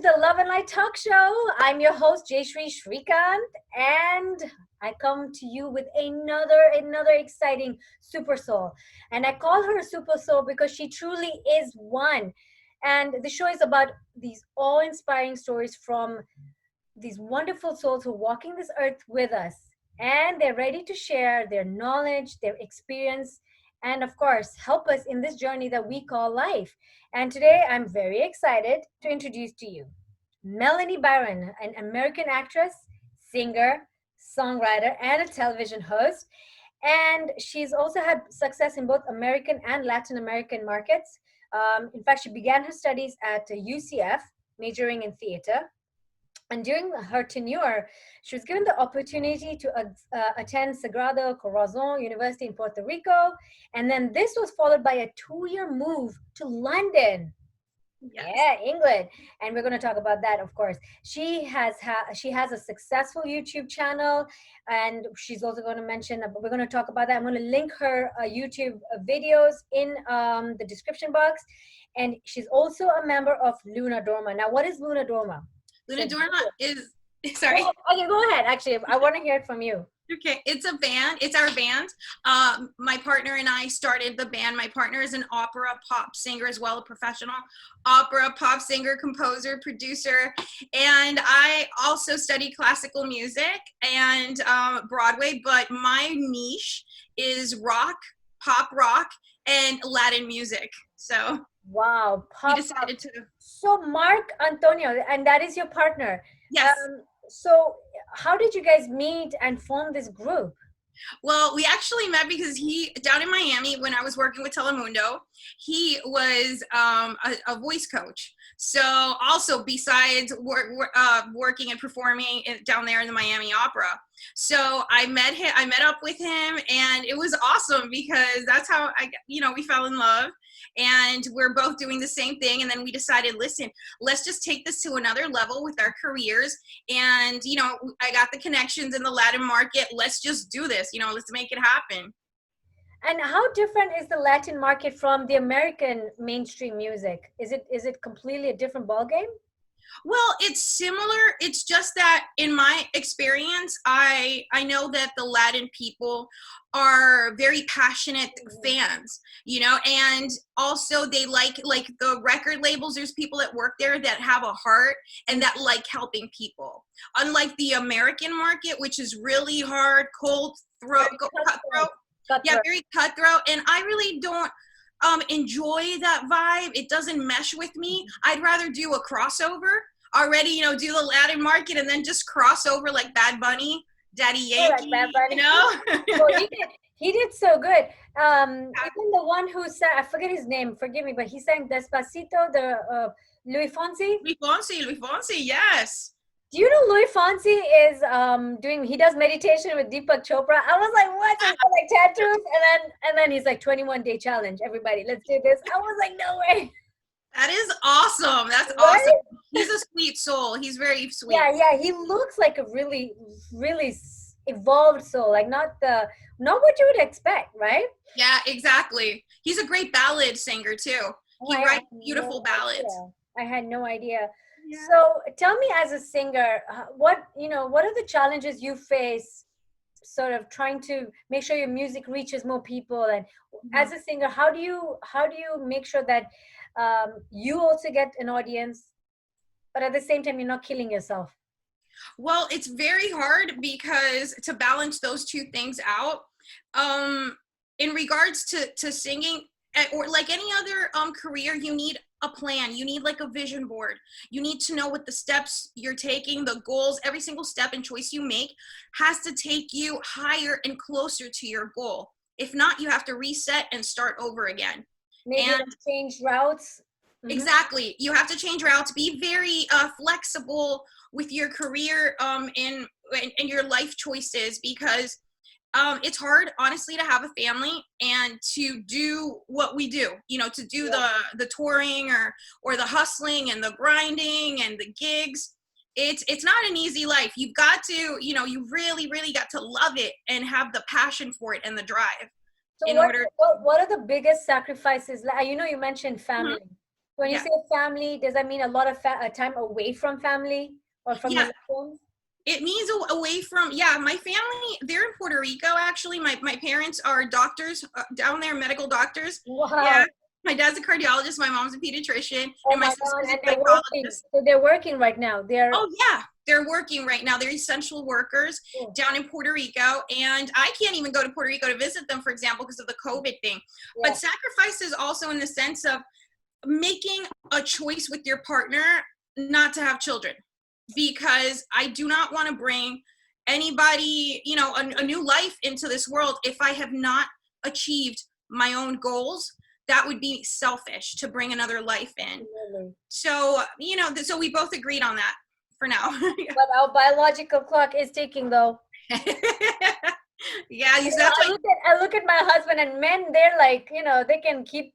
the Love and Light Talk Show. I'm your host, Jayshree Shrikant, and I come to you with another exciting super soul. And I call her a super soul because she truly is one. And the show is about these awe-inspiring stories from these wonderful souls who are walking this earth with us. And they're ready to share their knowledge, their experience, and of course, help us in this journey that we call life. And today I'm very excited to introduce to you Melanie Byron, an American actress, singer, songwriter, and a television host. And she's also had success in both American and Latin American markets. In fact, she began her studies at UCF, majoring in theater. And during her tenure, she was given the opportunity to attend Sagrado Corazon University in Puerto Rico. And then this was followed by a 2-year move to London. Yes. Yeah, England. And we're going to talk about that, of course. She has a successful YouTube channel, and she's also going to mention, we're going to talk about that. I'm going to link her YouTube videos in the description box. And she's also a member of Luna Dorma. Now, what is Luna Dorma? Luna Dorma is, sorry. Okay, go ahead. Actually, I want to hear it from you. Okay, it's a band. It's our band. My partner and I started the band. My partner is an opera pop singer as well, a professional opera pop singer, composer, producer. And I also study classical music and Broadway, but my niche is rock, pop rock, and Latin music. So wow, we decided to. So Mark Antonio, and that is your partner. Yes. So how did you guys meet and form this group? Well, we actually met because down in Miami, when I was working with Telemundo, he was a voice coach. So also besides working and performing down there in the Miami Opera. So I met up with him, and it was awesome because that's how we fell in love. And we're both doing the same thing. And then we decided, listen, let's just take this to another level with our careers. And, I got the connections in the Latin market. Let's just do this, let's make it happen. And how different is the Latin market from the American mainstream music? Is it completely a different ballgame? Well, it's similar. It's just that in my experience, I know that the Latin people are very passionate fans, and also they like the record labels. There's people that work there that have a heart and that like helping people. Unlike the American market, which is really hard, cutthroat. Yeah, very cutthroat. And I really don't enjoy that vibe. It doesn't mesh with me. I'd rather do a crossover already, do the Latin market and then just cross over like Bad Bunny, Daddy Yankee, Bad Bunny. Well, he did so good. Even the one who sang, I forget his name, forgive me, but he sang Despacito, the Luis Fonsi. Luis Fonsi, yes. Do you know Luis Fonsi is he does meditation with Deepak Chopra? I was like, what? He's got like tattoos, and then he's like 21-day challenge. Everybody, let's do this. I was like, no way. That is awesome. That's right? Awesome. He's a sweet soul. He's very sweet. Yeah. He looks like a really, really evolved soul. Like not what you would expect, right? Yeah, exactly. He's a great ballad singer too. He writes beautiful ballads. I had no idea. Yeah. So tell me, as a singer, what are the challenges you face sort of trying to make sure your music reaches more people? And as a singer, how do you make sure that you also get an audience, but at the same time, you're not killing yourself? Well, it's very hard because to balance those two things out, in regards to singing, or like any other career, you need a plan. You need like a vision board. You need to know what the steps you're taking, the goals. Every single step and choice you make has to take you higher and closer to your goal. If not, you have to reset and start over again. Maybe change routes. Mm-hmm. Exactly. You have to change routes. Be very flexible with your career and your life choices, because it's hard, honestly, to have a family and to do what we do, to do the touring or the hustling and the grinding and the gigs. It's not an easy life. You've got to, you really, really got to love it and have the passion for it and the drive. So what are the biggest sacrifices? You mentioned family. When you Yeah. say family, does that mean a lot of time away from family or from your Yeah. loved ones? It means away from, yeah, my family, they're in Puerto Rico, actually. My parents are doctors down there, medical doctors. Yeah. Wow. My dad's a cardiologist, my mom's a pediatrician, Oh and my my God. sister's a And they're working. psychologist. So they're working right now. They're, Oh, yeah. They're working right now. They're essential workers oh, down in Puerto Rico. And I can't even go to Puerto Rico to visit them, for example, because of the COVID thing. yeah. But sacrifice is also in the sense of making a choice with your partner not to have children, because I do not want to bring anybody, a new life into this world if I have not achieved my own goals. That would be selfish to bring another life in. Absolutely. So, so we both agreed on that for now. But our biological clock is ticking though. Yeah, You know, that's why. I look at my husband and men, they're like, they can keep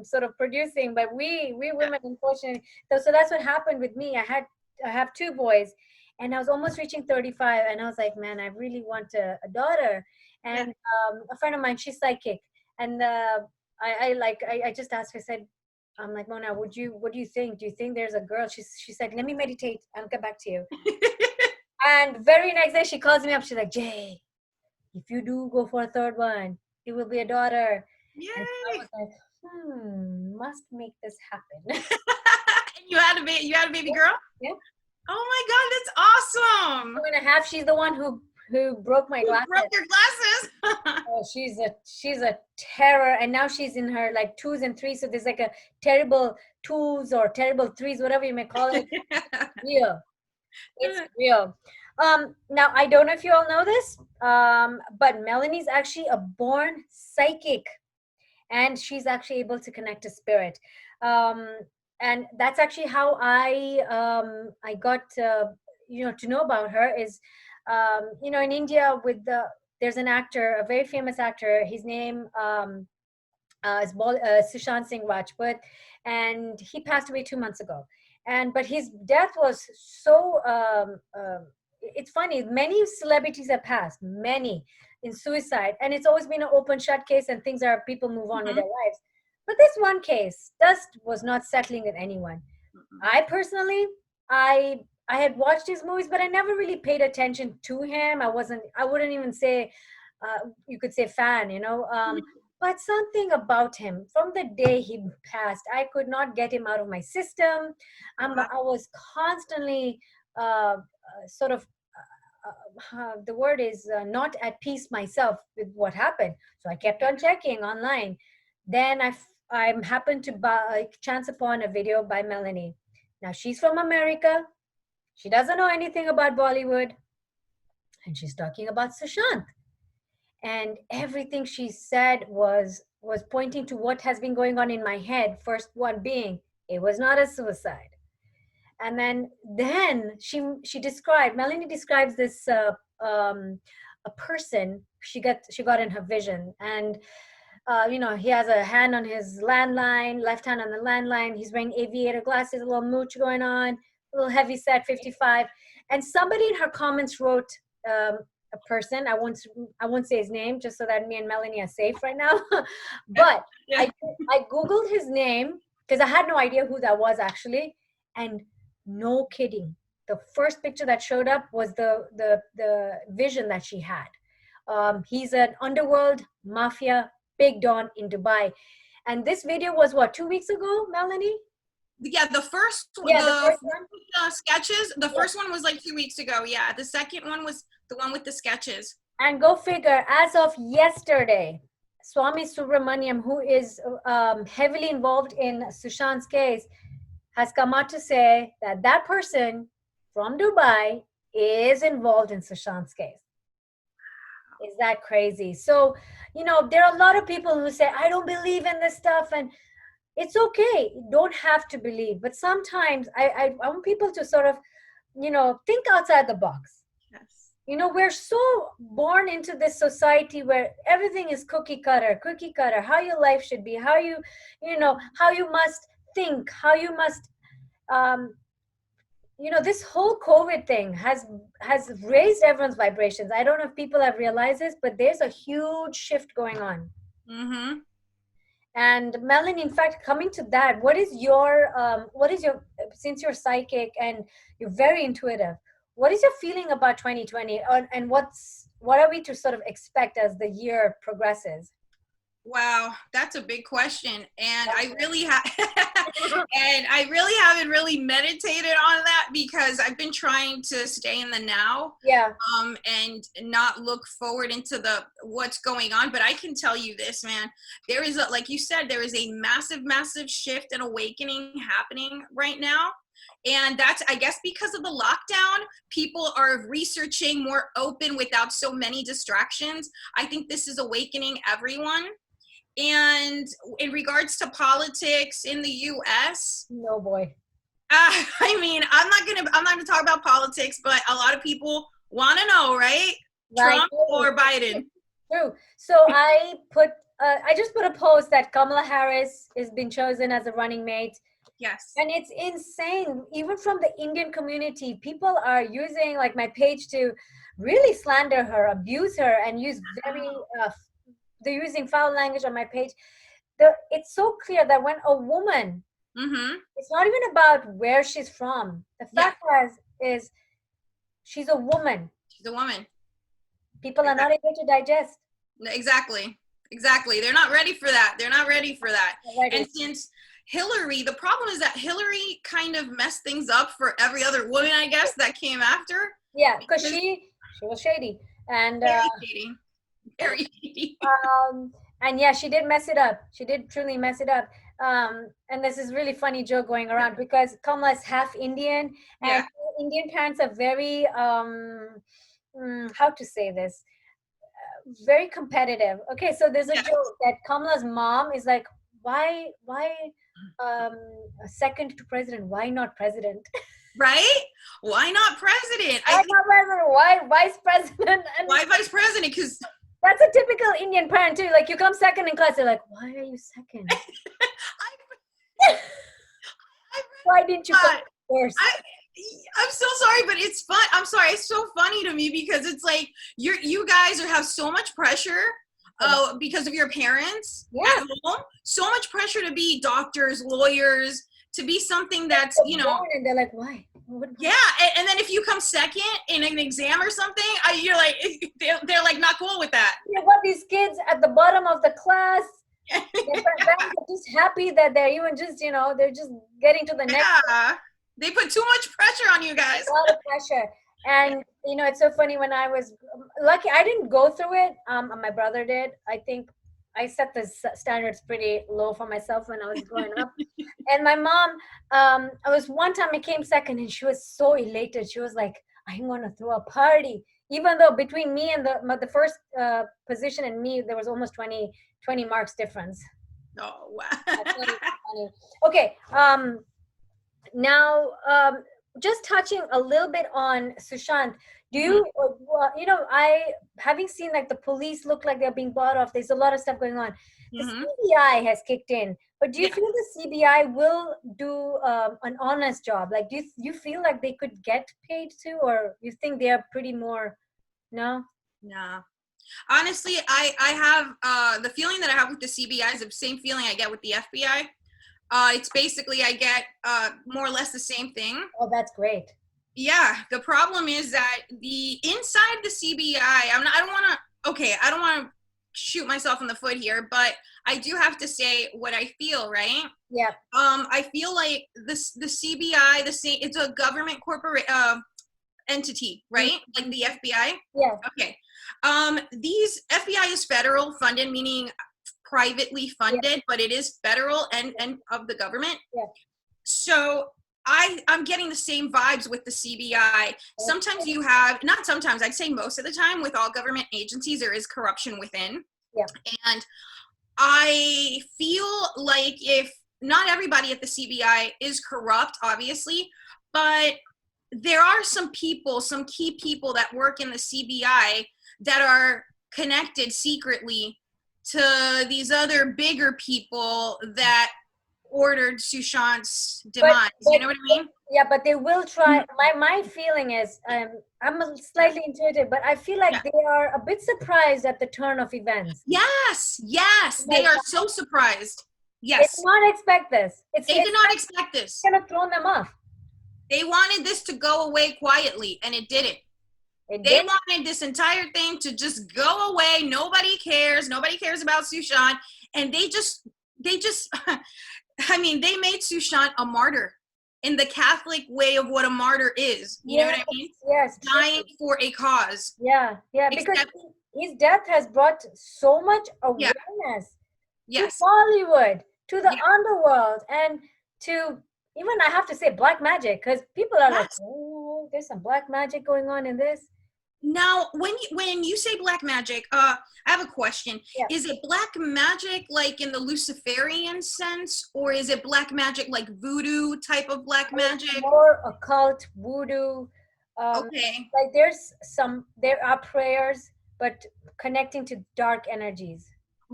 sort of producing, but we women, unfortunately, so that's what happened with me. I have two boys, and I was almost reaching 35, and I was like, man, I really want a daughter. Yeah. And a friend of mine, she's psychic, and I just asked her, I said, I'm like, Mona, what do you think? Do you think there's a girl? She said, let me meditate. I'll get back to you. And very next day, she calls me up. She's like, Jay, if you do go for a third one, it will be a daughter. And I Yay. was like, must make this happen. And you had a baby girl? Yeah. Oh my God, that's awesome. 2.5. She's the one who broke my You glasses. broke your glasses. Oh, she's a terror, and now she's in her like 2s and 3s. So there's like a terrible 2s or terrible 3s, whatever you may call it. Real. It's real. Now I don't know if you all know this, but Melanie's actually a born psychic, and she's actually able to connect to spirit. Um, and that's actually how I got to know about her is in India there's an actor, a very famous actor. His name Sushant Singh Rajput, and he passed away 2 months ago. But his death was so. It's funny. Many celebrities have passed, many in suicide, and it's always been an open shut case, and things are people move on with Mhm. their lives. But this one case just was not settling with anyone. I personally, I had watched his movies, but I never really paid attention to him. I wouldn't even say, you could say fan, but something about him from the day he passed, I could not get him out of my system. Wow. I was constantly sort of the word is not at peace myself with what happened. So I kept on checking online. Then I happened to chance upon a video by Melanie. Now she's from America. She doesn't know anything about Bollywood, and she's talking about Sushant. And everything she said was pointing to what has been going on in my head. First one being, it was not a suicide. And then she described, Melanie describes this a person she got in her vision. And he has a hand on his landline, left hand on the landline. He's wearing aviator glasses, a little mooch going on, a little heavy set, 55. And somebody in her comments wrote, a person, I won't say his name, just so that me and Melanie are safe right now. But Yeah. I googled his name because I had no idea who that was actually. And no kidding, the first picture that showed up was the vision that she had. He's an underworld mafia big don in Dubai. And this video was what, 2 weeks ago, Melanie? Yeah, the first Yeah, the the first one. sketches. The Yeah. first one was like 2 weeks ago. Yeah, the second one was the one with the sketches. And go figure, as of yesterday, Swami Subramaniam, who is heavily involved in Sushant's case, has come out to say that that person from Dubai is involved in Sushant's case. Is that crazy? So, there are a lot of people who say, I don't believe in this stuff. And it's okay. You don't have to believe. But sometimes I want people to sort of, think outside the box. Yes. We're so born into this society where everything is cookie cutter, how your life should be, how you must think, how you must, um, this whole COVID thing has raised everyone's vibrations. I don't know if people have realized this, but there's a huge shift going on. Mm-hmm. And Melanie, in fact, coming to that, what is your, since you're psychic and you're very intuitive, what is your feeling about 2020, and what are we to sort of expect as the year progresses? Wow, that's a big question, and I really have, and I really haven't really meditated on that because I've been trying to stay in the now, Yeah. and not look forward into the what's going on. But I can tell you this, man, there is a, like you said, there is a massive, massive shift and awakening happening right now. And that's, I guess, because of the lockdown, people are researching more open without so many distractions. I think this is awakening everyone. And in regards to politics in the US, No boy. I mean, I'm not gonna talk about politics, but a lot of people want to know, right? Right. Trump or Biden? True. So I just put a post that Kamala Harris has been chosen as a running mate. Yes. And it's insane. Even from the Indian community, people are using like my page to really slander her, abuse her, and use very they're using foul language on my page. It's so clear that when a woman, Mm-hmm. it's not even about where she's from. The Yeah, fact is she's a woman. she's a woman. People are not able to digest. Exactly. Exactly. They're not ready for that. They're not ready for that. Already. And since Hillary, the problem is that Hillary kind of messed things up for every other woman, I guess, that came after. Yeah, because she was shady, and Very shady. Very shady. and yeah, she did mess it up. She did truly mess it up. And this is really funny joke going around because Kamala is half Indian, and Yeah. Indian parents are very how to say this, very competitive. Okay, so there's a Yes. joke that Kamala's mom is like, why um second to president? Why not president? Right? Why not president? Why not president? Why vice president? And Why vice president? Because that's a typical Indian parent too. Like you come second in class, they're like, "Why are you second? Why didn't you come first?" I'm so sorry, but it's fun. I'm sorry, it's so funny to me because it's like you guys have so much pressure because of your parents Yeah. at home. So much pressure to be doctors, lawyers, to be something that's, They're born and they're like, "Why?" yeah. And then if you come second in an exam or something, you're like, they're like not cool with that. You got these kids at the bottom of the class. Their parents are just happy that they're even just, they're just getting to the next. Yeah. They put too much pressure on you guys. A lot of pressure. And it's so funny, when I was lucky, I didn't go through it. My brother did. I think I set the standards pretty low for myself when I was growing up. And my mom, I was one time I came second, and she was so elated. She was like, "I'm gonna throw a party," even though between me and the first position and me there was almost 20 marks difference. Oh, wow. Funny, funny. Okay. Now, just touching a little bit on Sushant, do you, I, having seen like the police look like they're being bought off, there's a lot of stuff going on. The CBI has kicked in, but do you feel the CBI will do an honest job? Like, do you feel like they could get paid too, or you think they are pretty more, no? Nah. Honestly, I have the feeling that I have with the CBI is the same feeling I get with the FBI. It's basically I get more or less the same thing. Oh, that's great. Yeah, the problem is that the inside the CBI, I don't want to shoot myself in the foot here, but I do have to say what I feel, right? Yeah. I feel like the CBI, it's a government corporate entity, right? Like the FBI. Yeah. Okay. These FBI is federal funded, meaning privately funded, but it is federal and of the government. Yeah. So I'm getting the same vibes with the CBI. Sometimes you have, not sometimes, I'd say most of the time with all government agencies, there is corruption within. Yeah. And I feel like if not everybody at the CBI is corrupt, obviously, but there are some people, some key people that work in the CBI that are connected secretly to these other bigger people that ordered Sushant's demise. You know what I mean? Yeah, but they will try. My feeling is, I'm slightly intuitive, but I feel like Yeah. they are a bit surprised at the turn of events. Yes, yes, they Like are so surprised. they did Yes, not expect this. they did It's not expect this. kind of thrown them off. They wanted this to go away quietly, and it didn't. It They did. wanted this entire thing to just go away. Nobody cares. Nobody cares about Sushant. And they just, I mean, they made Sushant a martyr in the Catholic way of what a martyr is. You know what Yes, I mean? yes, Dying true. for a cause. Yeah, yeah, because Except, his death has brought so much yeah, awareness to yes, Bollywood, to the yeah, underworld, and to even I have to say black magic, because people are like, yes. oh, there's some black magic going on in this. Now, when you say black magic, I have a question. Yeah, Is it black magic like in the Luciferian sense, or is it black magic like voodoo type of black magic? more occult voodoo. Um, Okay, like there are prayers, but connecting to dark energies.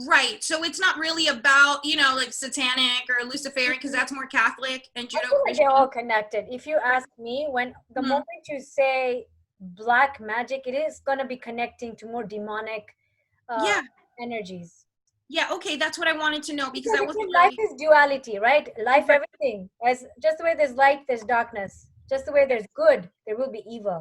right. So it's not really about, like satanic or Luciferian, because that's more Catholic and I feel like they're Judeo-Christian. all connected. If you ask me, when the Mhm. moment you say black magic, it is going to be connecting to more demonic uh, Yeah, energies. yeah. Okay, that's what I wanted to know because I wasn't Because life really is duality, right? Life, right. everything. As just the way there's light, there's darkness. Just the way there's good, there will be evil.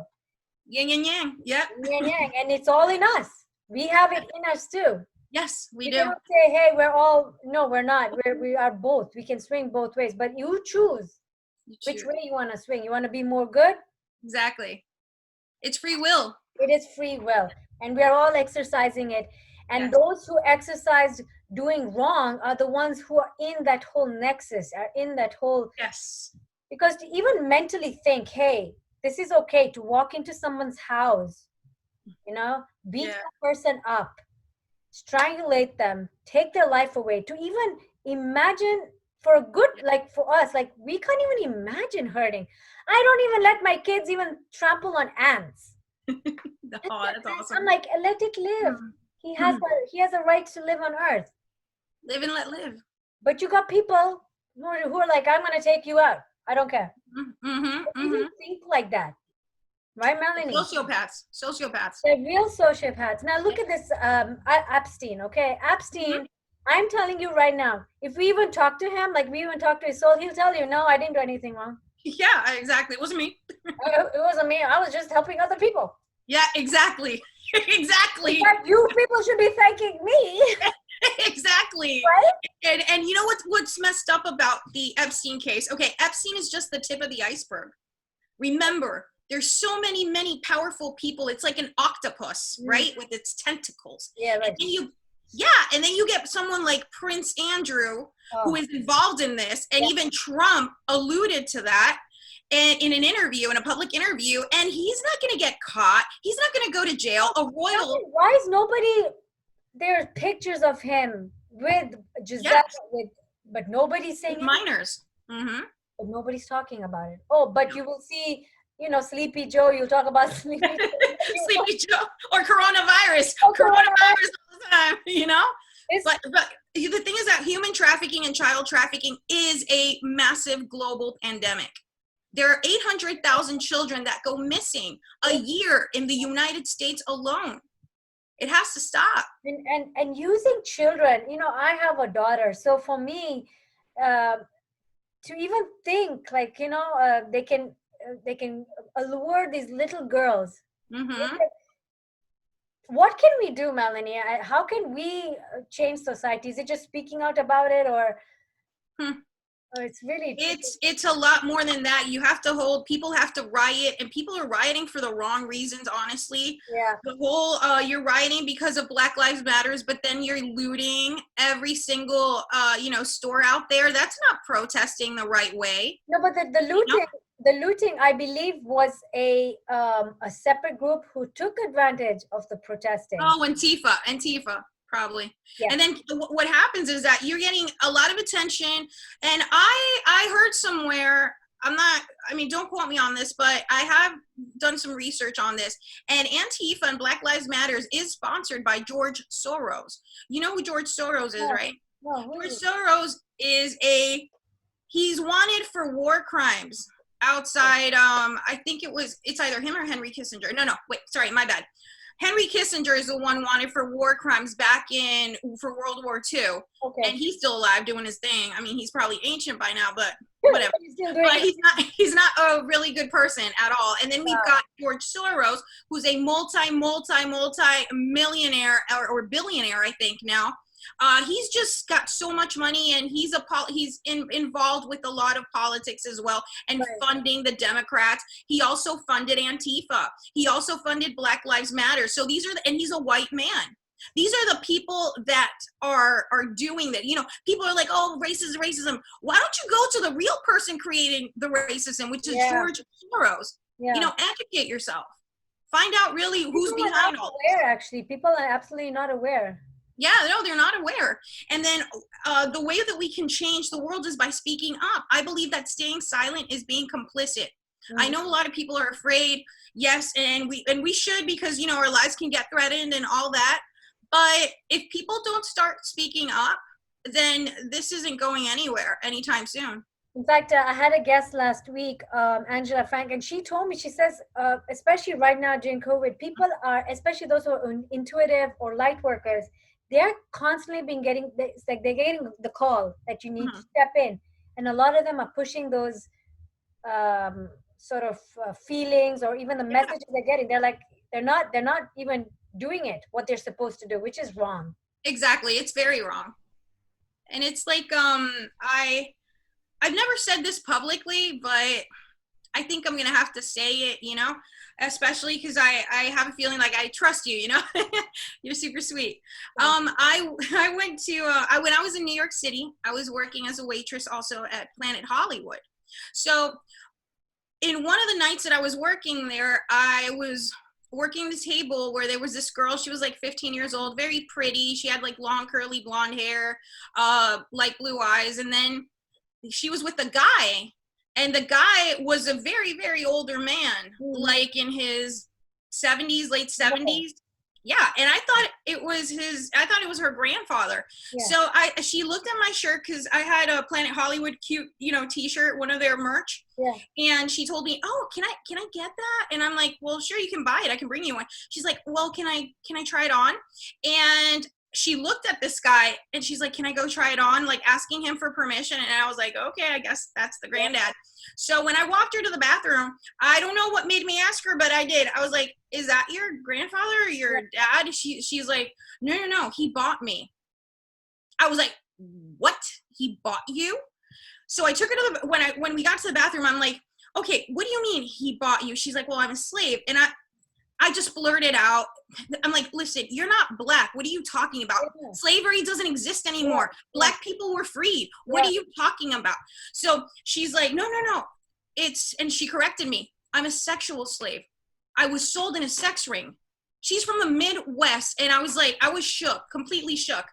Yin and yang. Yeah. Yin and yang, and it's all in us. We have it in us too. Yes, we We do. cannot say, "Hey, we're all." No, we're not. We are both. We can swing both ways, but you choose You which choose. way you want to swing. You want to be more good. Exactly. It's free will. It is free will, and we are all exercising it. And Yes. those who exercise doing wrong are the ones who are in that whole nexus, are in that whole. Yes. Because to even mentally think, hey, this is okay to walk into someone's house, beat Yeah. the person up, strangulate them, take their life away, to even imagine for a good, like for us, like we can't even imagine hurting. I don't even let my kids even trample on ants. Oh, that's I'm awesome. like, let it live. Hmm. Hmm. He has a right to live on earth. Live and let live. But you got people who are like, I'm gonna take you out. I don't care. Mm-hmm. But even Mm-hmm. think like that. Right, Melanie? Sociopaths. Sociopaths. They're real sociopaths. Now Yeah. look at this Epstein, okay? Hmm. Epstein, I'm telling you right now, if we even talk to him, like we even talk to his soul, he'll tell you, no, I didn't do anything wrong. Yeah, exactly. It wasn't me. It wasn't me. I was just helping other people. Yeah, exactly. In Exactly. fact, you people should be thanking me, Exactly. right? And you know what's messed up about the Epstein case? Okay, Epstein is just the tip of the iceberg. Remember, there's so many powerful people. It's like an octopus, Mm, right, with its tentacles. yeah, And right. then and then you get someone like Prince Andrew who Oh, is involved in this, and yeah. even Trump alluded to that in an interview, in a public interview, and he's not going to get caught. He's not going to go to jail. A royal, Why is nobody? There's pictures of him with Giselle, yes, but nobody's saying with anything. minors. Mm-hmm. But nobody's talking about it. Oh, but you will see, Sleepy Joe. You'll talk about Sleepy Joe. Sleepy Joe or coronavirus. Oh, Coronavirus all the time, It's, But the thing is that human trafficking and child trafficking is a massive global pandemic. There are 800,000 children that go missing a year in the United States alone. It has to stop. and using children. I have a daughter, so for me, uh, to even think like they can allure these little girls. Mm-hmm. What can we do, Melanie? How can we change society? Is it just speaking out about it, Hmm. or it's really tricky? It's a lot more than that. You have to hold, people have to riot, and people are rioting for the wrong reasons, honestly. Yeah. The whole you're rioting because of Black Lives Matters, but then you're looting every single store out there. That's not protesting the right way. No, but the You looting, I believe, was a separate group who took advantage of the protesting. Oh, Antifa, probably. Yeah. And then what happens is that you're getting a lot of attention. And I heard somewhere, don't quote me on this, but I have done some research on this. And Antifa and Black Lives Matters is sponsored by George Soros. You know who George Soros is, No, right? no, who George is it? Soros is he's wanted for war crimes. outside. I think it's either him or Henry Kissinger. No, wait, sorry, my bad. Henry Kissinger is the one wanted for war crimes back for World War II. Okay. And he's still alive doing his thing. I mean, he's probably ancient by now, but whatever. He's still doing But it. he's not a really good person at all. And then we've got George Soros, who's a multi-millionaire or billionaire, I think now. He's just got so much money, and he's involved with a lot of politics as well, and funding the Democrats. He also funded Antifa. He also funded Black Lives Matter. So and he's a white man. These are the people that are doing that. You know, people are like, oh, racism. Why don't you go to the real person creating the racism, which is George Soros? Yeah. You know, educate yourself. Find out really who's behind all this. Actually, people are absolutely not aware. Yeah, no, they're not aware. And then the way that we can change the world is by speaking up. I believe that staying silent is being complicit. I know a lot of people are afraid. Yes, and we should, because, you know, our lives can get threatened and all that. But if people don't start speaking up, then this isn't going anywhere anytime soon. In fact, I had a guest last week, Angela Frank, and she told me, she says, especially right now during COVID, people are, especially those who are intuitive or light workers, they're constantly it's like they're getting the call that you need to step in. And a lot of them are pushing those sort of feelings, or even the messages they're getting. They're like, they're not even doing what they're supposed to do, which is wrong. Exactly. It's very wrong. And it's like, I've never said this publicly, but I think I'm going to have to say it, you know, especially because I have a feeling like I trust you, you know. You're super sweet. I went to, when I was in New York City, I was working as a waitress also at Planet Hollywood. So in one of the nights that I was working there, I was working the table where there was this girl. She was like 15 years old, very pretty. She had like long curly blonde hair, light blue eyes. And then she was with a guy, and the guy was a very, very older man, like in his 70s, late 70s. Yeah. And I thought it was her grandfather. Yeah. So she looked at my shirt, because I had a Planet Hollywood cute, you know, t-shirt, one of their merch. Yeah. And she told me, oh, can I get that? And I'm like, well, sure, you can buy it. I can bring you one. She's like, well, can I try it on? And she looked at this guy, and she's like, can I go try it on? Like asking him for permission. And I was like, okay, I guess that's the granddad. So when I walked her to the bathroom, I don't know what made me ask her, but I did. I was like, is that your grandfather or your dad? She's like, no, he bought me. I was like, what? He bought you? So I took her to when we got to the bathroom, I'm like, okay, what do you mean he bought you? She's like, well, I'm a slave. And I just blurted out. I'm like, listen, you're not Black. What are you talking about? Yeah. Slavery doesn't exist anymore. Yeah. Black people were freed. What are you talking about? So she's like, no. And she corrected me. I'm a sexual slave. I was sold in a sex ring. She's from the Midwest. And I was like, I was shook, completely shook.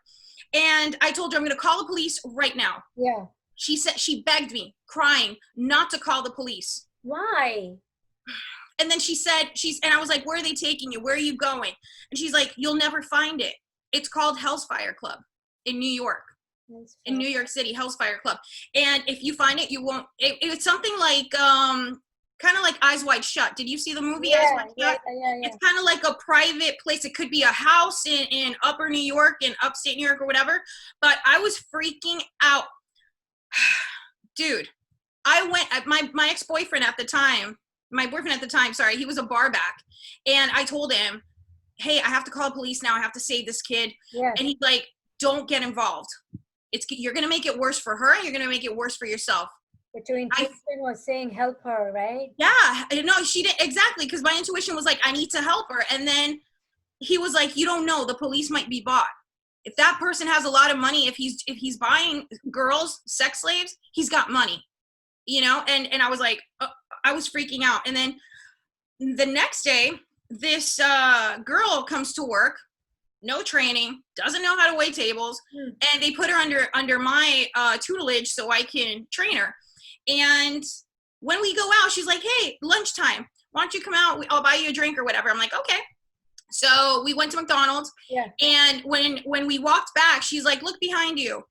And I told her, I'm going to call the police right now. Yeah. She begged me, crying, not to call the police. Why? And then and I was like, where are they taking you? Where are you going? And she's like, you'll never find it. It's called Hell's Fire Club in New York. In New York City, Hell's Fire Club. And if you find it, you won't. It's something like, kind of like Eyes Wide Shut. Did you see the movie Eyes Wide Shut? Yeah. It's kind of like a private place. It could be a house in upper New York, in upstate New York, or whatever. But I was freaking out. Dude, I went, my ex-boyfriend at the time, sorry, he was a bar back. And I told him, hey, I have to call the police now. I have to save this kid. Yeah. And he's like, don't get involved. You're going to make it worse for her, and you're going to make it worse for yourself. But your intuition was saying help her, right? Yeah. No, she didn't. Exactly. Because my intuition was like, I need to help her. And then he was like, you don't know. The police might be bought. If that person has a lot of money, if he's buying girls, sex slaves, he's got money, you know? And I was like, I was freaking out. And then the next day, this girl comes to work, no training, doesn't know how to wait tables. And they put her under my tutelage so I can train her. And when we go out, she's like, hey, lunchtime, why don't you come out? I'll buy you a drink or whatever. I'm like, okay. So we went to McDonald's. Yeah. And when we walked back, she's like, look behind you.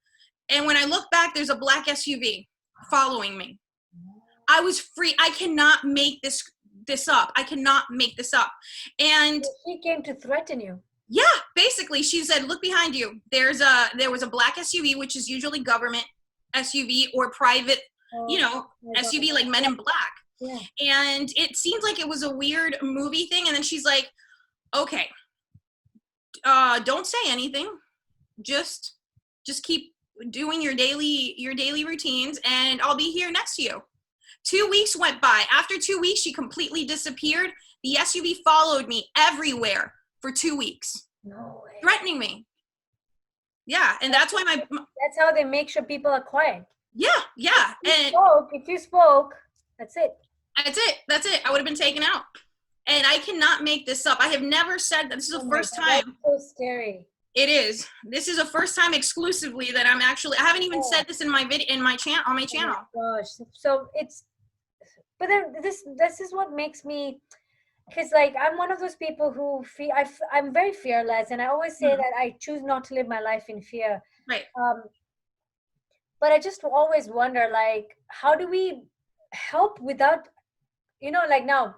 And when I look back, there's a black SUV following me. I was free. I cannot make this up. I cannot make this up. And She came to threaten you. yeah, basically she said, look behind you. There was a black SUV, which is usually government SUV or private, SUV like Men in Black. Yeah. And it seemed like it was a weird movie thing. And then she's like, okay, don't say anything. Just keep doing your daily routines, and I'll be here next to you. 2 weeks went by. After 2 weeks, she completely disappeared. The SUV followed me everywhere for 2 weeks, No way. threatening me. Yeah, and that's why That's how they make sure people are quiet. Yeah. If you spoke, that's it. That's it. I would have been taken out. And I cannot make this up. I have never said that. This is the first time. That's so scary. It is. This is the first time exclusively that I haven't even said this in my video, on my channel. Oh my gosh. So but then this is what makes me, because like I'm one of those people who I'm very fearless, and I always say that I choose not to live my life in fear. Right. But I just always wonder, like, how do we help without, like now,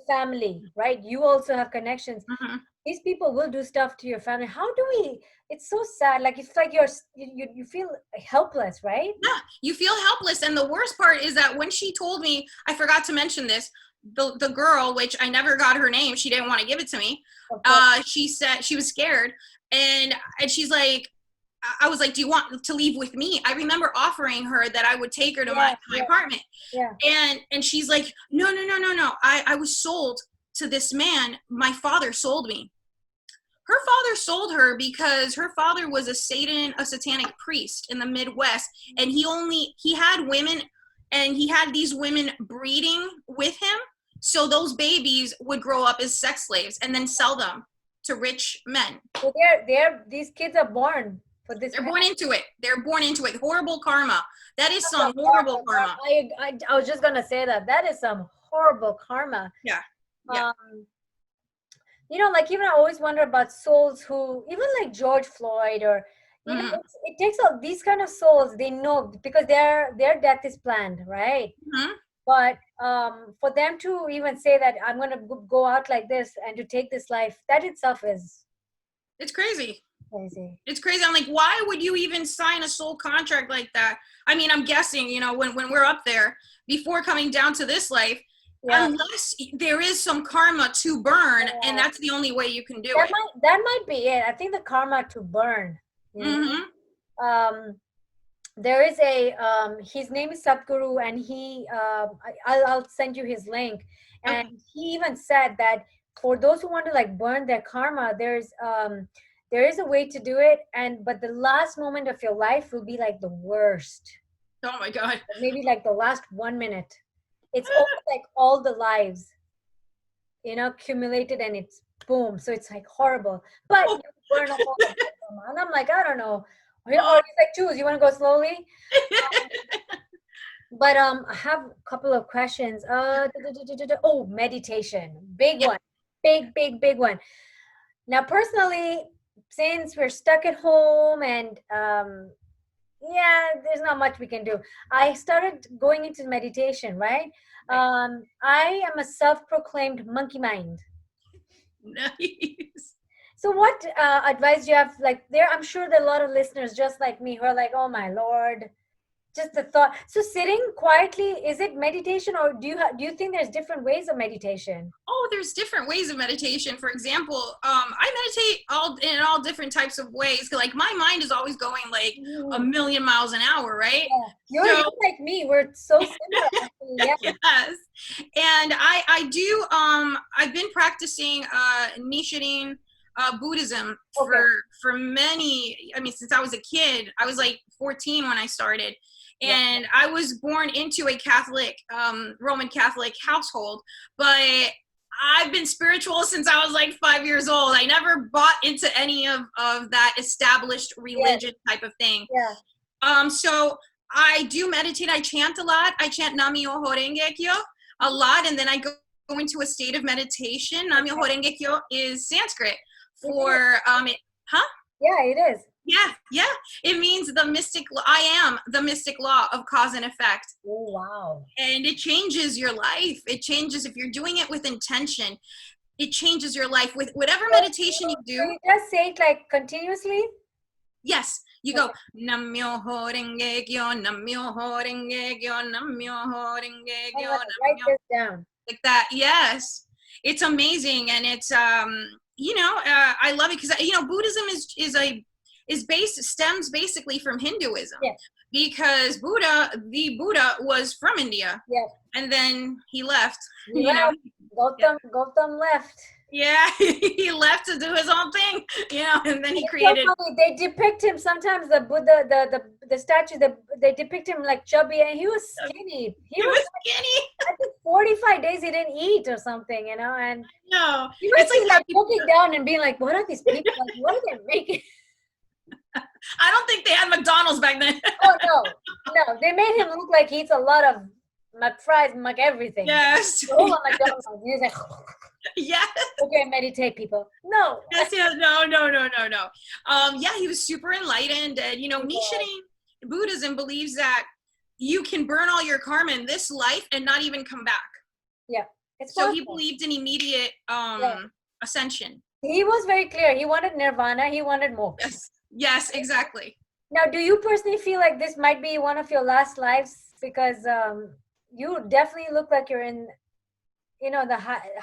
family, right? You also have connections. Mm-hmm. These people will do stuff to your family. How do we? It's so sad. Like, it's like you feel helpless, right? Yeah, you feel helpless. And the worst part is that when she told me, I forgot to mention this, the girl, which I never got her name, she didn't want to give it to me. She said she was scared, and she's like, I was like, do you want to leave with me? I remember offering her that I would take her to my apartment. Yeah. And she's like, no. I was sold to this man. My father sold me. Her father sold her because her father was a satanic priest in the Midwest. And he had women, and he had these women breeding with him. So those babies would grow up as sex slaves and then sell them to rich men. So these kids are born. They're born into it. They're born into it. Horrible karma. That is some horrible karma. I was just gonna say that is some horrible karma. Yeah. Like, even I always wonder about souls who, even like George Floyd, or it takes all these kind of souls. They know because their death is planned, right? Mm-hmm. But for them to even say that I'm gonna go out like this and to take this life, that itself is, it's crazy. It's crazy. I'm like, why would you even sign a soul contract like that? I mean, I'm guessing, when we're up there, before coming down to this life, unless there is some karma to burn, and that's the only way you can do it. That might be it. I think the karma to burn. Mm-hmm. There is his name is Sadhguru, and I'll send you his link. And he even said that for those who want to like burn their karma, there is a way to do it, but the last moment of your life will be like the worst. Oh my God. Maybe like the last 1 minute. It's almost like all the lives, accumulated, and it's boom. So it's like horrible. But you burn up all the karma. And I'm like, I don't know. Or he's like, choose. You want to go slowly? But I have a couple of questions. Meditation. Big one. Big one. Now, personally, since we're stuck at home and there's not much we can do, I started going into meditation, right? I am a self-proclaimed monkey mind. Nice. So what advice do you have? Like, I'm sure there are a lot of listeners just like me who are like, oh my Lord, just the thought. So sitting quietly, is it meditation, or do you think there's different ways of meditation? Oh, there's different ways of meditation. For example, I meditate in all different types of ways. Like, my mind is always going like a million miles an hour, right? Yeah. You're like me. We're so similar. Yes. And I do. I've been practicing Nichiren Buddhism for many. I mean, since I was a kid. I was like 14 when I started. And I was born into a Catholic, Roman Catholic household, but I've been spiritual since I was like 5 years old. I never bought into any of that established religion type of thing. Yeah. So I do meditate. I chant a lot. I chant Nam-myoho Renge Kyo a lot, and then I go into a state of meditation. Nam-myoho Renge Kyo is Sanskrit for Yeah, it is. Yeah, yeah. It means the mystic. I am the mystic law of cause and effect, Oh, wow. and it changes your life. It changes if you're doing it with intention. It changes your life with whatever meditation you So do. you just say it like continuously? Yes, you go Okay. Nam-myoho Renge Kyo, Nam-myoho Renge Kyo, Nam-myoho Renge I'm Kyo, gonna write Nam-myoho, this down. like that. Yes, it's amazing, and it's I love it because Buddhism is based stems basically from Hinduism, Yeah. because the Buddha was from India, Yeah. and then he left. He You know, left. yeah, Gautam left. yeah, he left to do his own thing. And then he It's so created. funny. They depict him sometimes. The Buddha, the statue, they depict him like chubby, and he was skinny. He He was, was skinny. I think, 45 days he didn't eat or something. And No, he it's must like be how like looking down and being like, "What are these people like? What are they making?" I don't think they had McDonald's back then. Oh no! They made him look like he eats a lot of McFries, everything. Yes. Hold on, McDonald's. He's like, Yes. "Okay, meditate, people." No. Yes. Yes. No. No. No. No. No. Yeah, he was super enlightened, and Nichiren Buddhism believes that you can burn all your karma in this life and not even come back. Yeah, it's So he possible. believed in immediate Yeah. ascension. He was very clear. He wanted nirvana. He wanted moksha. Yes. Yes. Exactly. Now, do you personally feel like this might be one of your last lives? Because you definitely look like you're in, the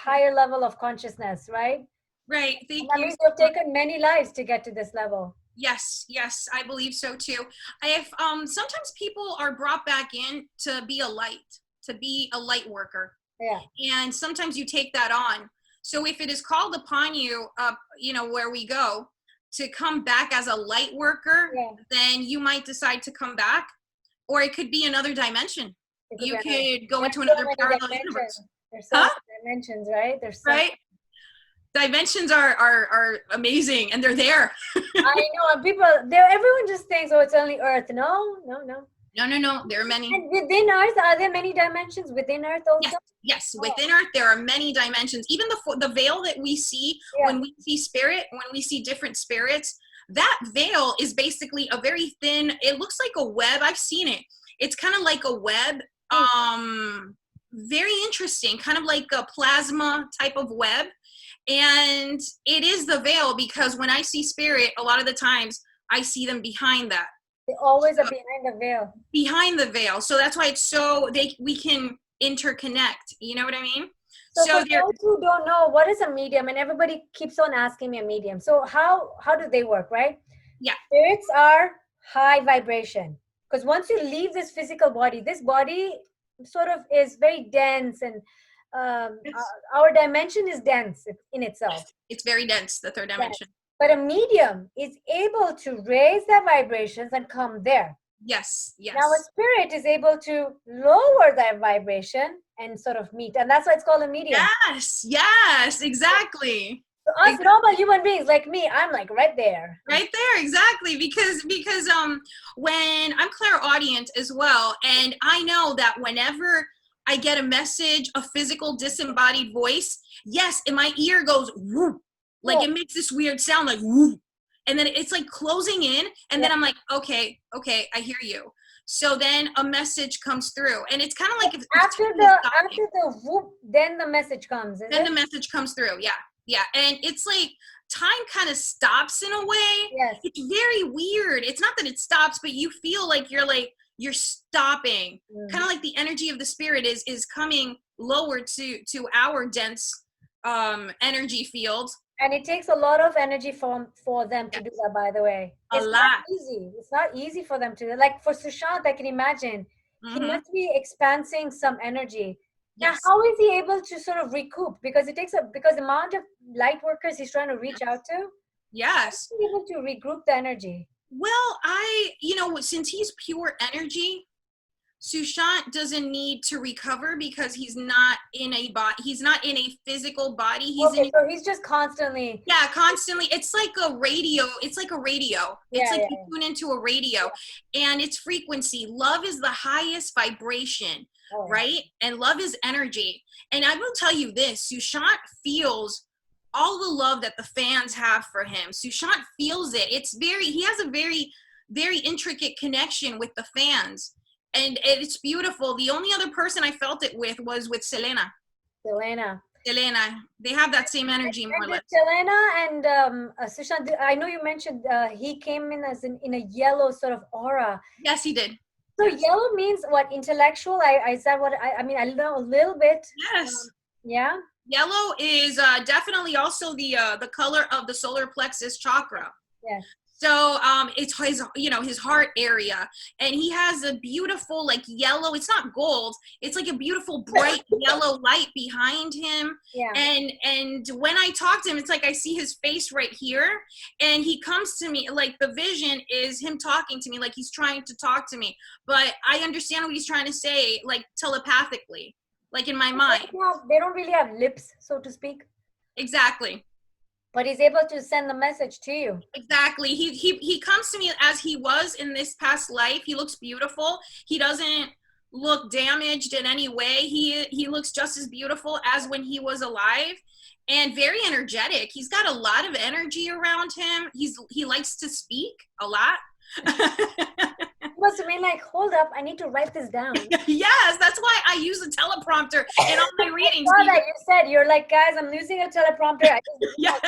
higher level of consciousness, right? Right. And Thank that you. means you've taken many lives to get to this level. Yes, yes, I believe so too. I have sometimes people are brought back in to be a light worker. Yeah. And sometimes you take that on. So if it is called upon you, where we go, to come back as a light worker, Yeah. then you might decide to come back, or it could be another dimension. You could go There's into so another many parallel dimensions. universe. There's so Huh? many dimensions, right? There's so Right? Dimensions are amazing, and they're there. I know, and everyone just thinks, oh, it's only Earth. No, no, no. No, there are many. And within Earth, are there many dimensions within Earth also? Yes, yes. Within Earth, there are many dimensions. Even the veil that we see when we see spirit, when we see different spirits, that veil is basically a very thin. It looks like a web. I've seen it. It's kind of like a web. Very interesting. Kind of like a plasma type of web, and it is the veil, because when I see spirit, a lot of the times I see them behind that. They always are behind the veil. Behind the veil. So that's why it's we can interconnect. You know what I mean? So for those who don't know, what is a medium? And everybody keeps on asking me a medium. So how do they work, right? Yeah. Spirits are high vibration. Because once you leave this physical body, this body sort of is very dense, and our dimension is dense in itself. It's very dense, the third dimension. Yes. But a medium is able to raise their vibrations and come there. Yes, yes. Now a spirit is able to lower their vibration and sort of meet. And that's why it's called a medium. Yes, exactly. So us normal human beings like me, I'm like right there. Right there, exactly. Because when I'm clairaudient as well, and I know that whenever I get a message, a physical disembodied voice, yes, and my ear goes whoop. Like it makes this weird sound like whoop. And then it's like closing in, and then I'm like, okay, I hear you. So then a message comes through, and it's kind of like after the whoop, then the message comes. Then the message comes through, yeah, and it's like time kind of stops in a way. Yes, it's very weird. It's not that it stops, but you feel like you're stopping. Kind of like the energy of the spirit is coming lower to our dense energy field. And it takes a lot of energy for them to do that, by the way. It's not easy. It's not easy for them to. Like for Sushant, I can imagine he must be expensing some energy. Yes. Now, how is he able to sort of recoup? Because because the amount of light workers he's trying to reach out to. Yes. How is he able to regroup the energy? Well, since he's pure energy, Sushant doesn't need to recover because he's not in a body. He's not in a physical body. So he's just constantly. Yeah, constantly. It's like a radio. It's like a radio. It's like you tune into a radio, and it's frequency. Love is the highest vibration, right? And love is energy. And I will tell you this: Sushant feels all the love that the fans have for him. Sushant feels it. He has a very, very intricate connection with the fans. And it's beautiful. The only other person I felt it with was with Selena. Selena. They have that same energy more or less. Selena and Sushant, I know you mentioned he came in as in a yellow sort of aura. Yes, he did. So yellow means what? Intellectual? Is that what I mean? I know a little bit. Yes. Yeah. Yellow is definitely also the color of the solar plexus chakra. Yes. So it's his, his heart area, and he has a beautiful like yellow. It's not gold. It's like a beautiful bright yellow light behind him. Yeah. And when I talk to him, it's like I see his face right here, and he comes to me like the vision is him talking to me, like he's trying to talk to me, but I understand what he's trying to say, like telepathically, like in my mind. They don't really have lips, so to speak. Exactly. But he's able to send the message to you. Exactly. He comes to me as he was in this past life. He looks beautiful. He doesn't look damaged in any way. He looks just as beautiful as when he was alive, and very energetic. He's got a lot of energy around him. He likes to speak a lot. You must have been like, hold up, I need to write this down. Yes, that's why I use a teleprompter in all my readings. Like you said, you're like, guys, I'm using a teleprompter. I just yes.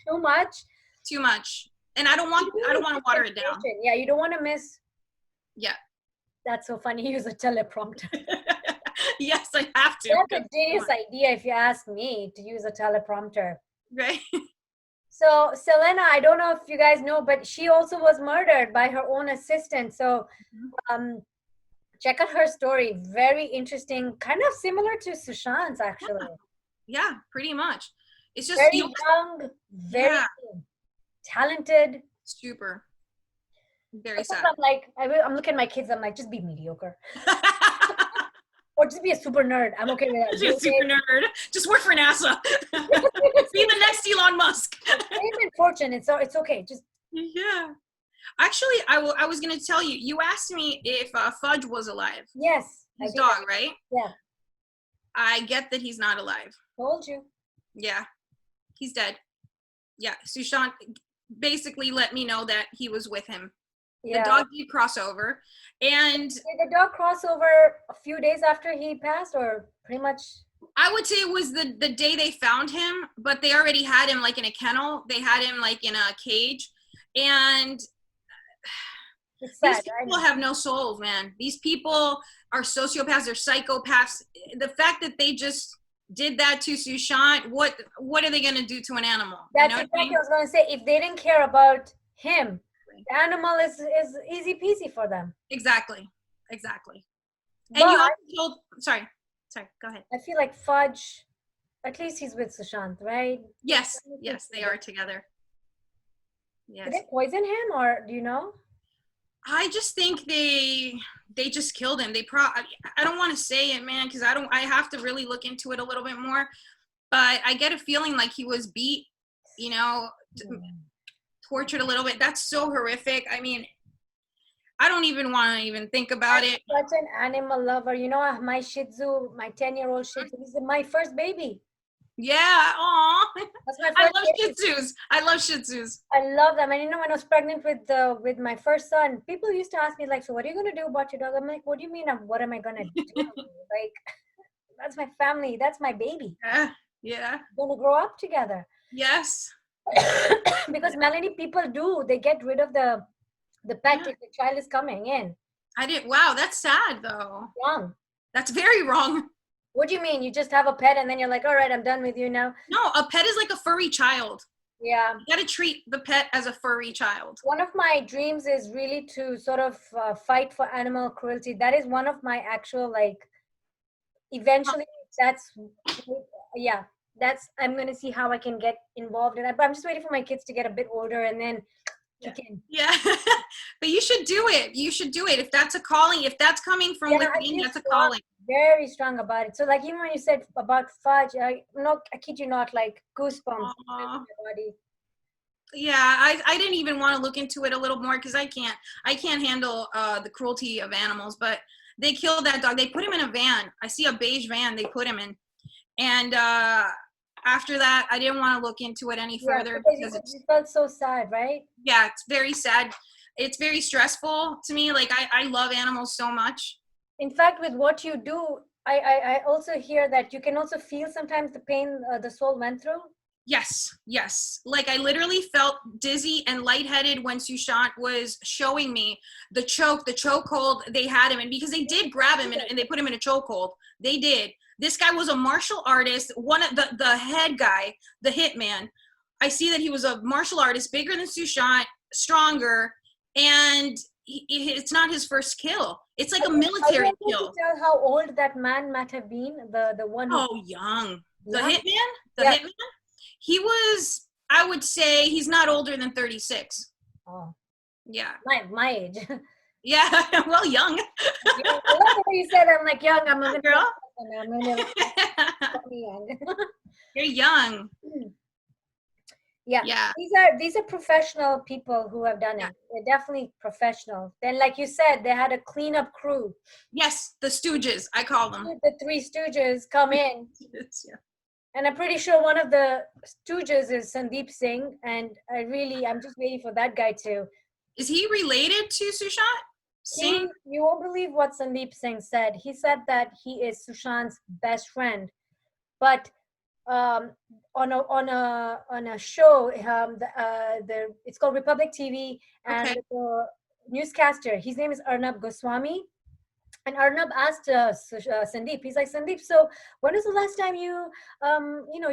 too much. Too much. And I don't want to water it down. Yeah, you don't want to miss. Yeah. That's so funny. Use a teleprompter. Yes, I have to. That's a genius idea, if you ask me, to use a teleprompter. Right. So Selena, I don't know if you guys know, but she also was murdered by her own assistant. So check out her story. Very interesting. Kind of similar to Sushant's, actually. Yeah, pretty much. It's just very young, very talented. Super. Very sad. I'm like, I'm looking at my kids. I'm like, just be mediocre. Or just be a super nerd. I'm okay with that. Just super nerd. Just work for NASA. Be the next Elon Musk. Fame and fortune. It's okay. Just Actually, I was gonna tell you. You asked me if Fudge was alive. Yes. His dog, right? Yeah. I get that he's not alive. Told you. Yeah, he's dead. Yeah, Sushant basically let me know that he was with him. Yeah. The dog did cross over. And did the dog cross over a few days after he passed, or pretty much? I would say it was the day they found him, but they already had him like in a kennel. They had him like in a cage. And it's sad, these people have no souls, man. These people are sociopaths, they're psychopaths. The fact that they just did that to Sushant, what are they going to do to an animal? That's exactly what I was going to say. If they didn't care about him, the animal is easy peasy for them. Exactly. And you also told, sorry, go ahead. I feel like Fudge, at least he's with Sushant, right? Yes, they are together. Yes. Did they poison him, or do you know? I just think they just killed him. I don't want to say it, man, because I have to really look into it a little bit more. But I get a feeling like he was beat, tortured a little bit. That's so horrific. I mean, I don't even want to even think about it. Such an animal lover. You know, my Shih Tzu, my 10-year-old Shih Tzu, he's my first baby. Yeah, aw. I love Shih Tzus. I love them. And when I was pregnant with my first son, people used to ask me like, so what are you going to do about your dog? I'm like, what do you mean? What am I going to do? Like, that's my family. That's my baby. Yeah. We're going to grow up together. Yes. Because Melanie, people they get rid of the pet if the child is coming in. Wow, that's sad though. Wrong. That's very wrong. What do you mean? You just have a pet and then you're like, all right, I'm done with you now? No, a pet is like a furry child. Yeah. You got to treat the pet as a furry child. One of my dreams is really to sort of fight for animal cruelty. That is one of my actual, eventually I'm going to see how I can get involved in that. But I'm just waiting for my kids to get a bit older and then kick in. Yeah. But you should do it. If that's a calling, if that's coming from within, that's a calling. Very strong about it. So even when you said about Fudge, I kid you not, goosebumps in my body. Yeah, I didn't even want to look into it a little more because I can't handle the cruelty of animals. But they killed that dog. They put him in a van. I see a beige van they put him in. And after that, I didn't want to look into it any Yeah, further because because it's, you felt so sad, right? yeah, it's very sad. It's very stressful to me. Like I love animals so much. In fact, with what you do, I also hear that you can also feel sometimes the pain the soul went through. Yes, yes. Like I literally felt dizzy and lightheaded when Sushant was showing me the chokehold they had him in, because they did grab him and they put him in a chokehold. They did. This guy was a martial artist, one of the head guy, the hitman. I see that he was a martial artist, bigger than Sushant, stronger, and it's not his first kill. It's like a Are you military able to kill. tell how old that man might have been? The one who Oh, young. The young? hitman? The Yeah. hitman? He was, I would say he's not older than 36. Oh, Yeah. my age. Yeah. Well, young. I love the way you said I'm like young. I'm gonna Girl. I'm gonna be young. You're young. Yeah. Yeah. These are professional people who have done Yeah. it. They're definitely professional. Then, like you said, they had a cleanup crew. Yes, the Stooges, I call them. The Three Stooges come in, Yeah. and I'm pretty sure one of the Stooges is Sandeep Singh, and I'm just waiting for that guy too. Is he related to Sushant Singh? You won't believe what Sandeep Singh said. He said that he is Sushant's best friend, but on a show, it's called Republic TV, and Okay. the newscaster, his name is Arnab Goswami, and Arnab asked Sandeep. He's like, Sandeep, so when was the last time you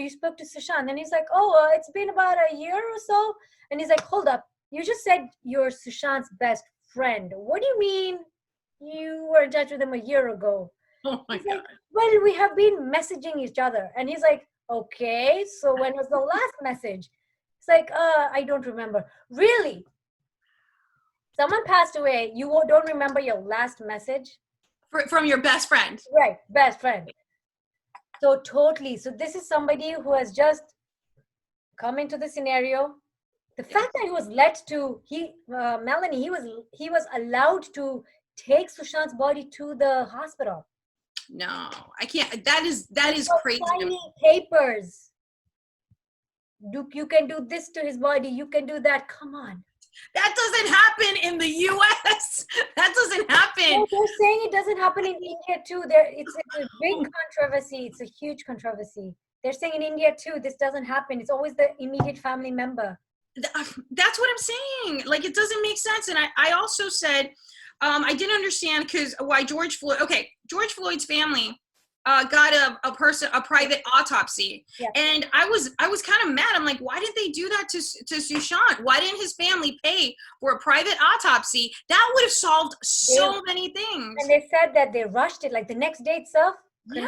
spoke to Sushant? And he's like, oh, it's been about a year or so. And he's like, hold up, you just said you're Sushant's best friend. What do you mean you were in touch with him a year ago? Oh my He's God. like, well, we have been messaging each other. And he's like, okay, so when was the last message? It's like, I don't remember. Really? Someone passed away. You don't remember your last message? From your best friend. Right, best friend. So totally. So this is somebody who has just come into the scenario. The fact that he was Melanie, he was allowed to take Sushant's body to the hospital. No, I can't. That is crazy. Signing papers. You can do this to his body. You can do that. Come on. That doesn't happen in the U.S. That doesn't happen. No, they're saying it doesn't happen in India too. It's a big controversy. It's a huge controversy. They're saying in India too, this doesn't happen. It's always the immediate family member. That's what I'm saying. Like, it doesn't make sense. And I also said, I didn't understand why George Floyd's family got a private autopsy. Yeah. And I was kind of mad. I'm like, why didn't they do that to Sushant? Why didn't his family pay for a private autopsy? That would have solved so many things. And they said that they rushed it, like the next day itself. Yeah.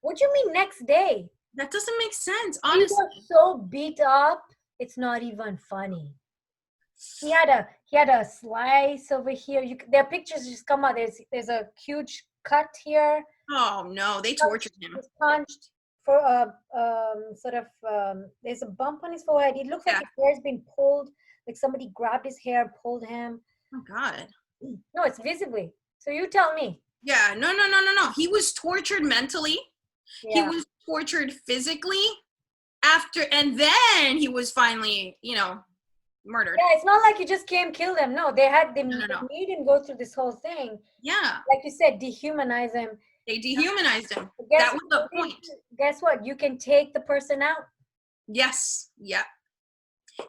What do you mean next day? That doesn't make sense, He honestly. was so beat up, it's not even funny. He had a slice over here. Their pictures just come out. There's a huge cut here. Oh no, they tortured him. He's punched for there's a bump on his forehead. It looks like his hair's been pulled, like somebody grabbed his hair, pulled him. Oh God. No, it's visibly. So you tell me. Yeah, no. He was tortured mentally. Yeah. He was tortured physically and then he was finally, murdered. Yeah, it's not like you just came kill them. No, they No. made him go through this whole thing. Yeah. Like you said, dehumanize him. They dehumanized him. Guess That was the point. Guess what? You can take the person out. Yes. Yeah.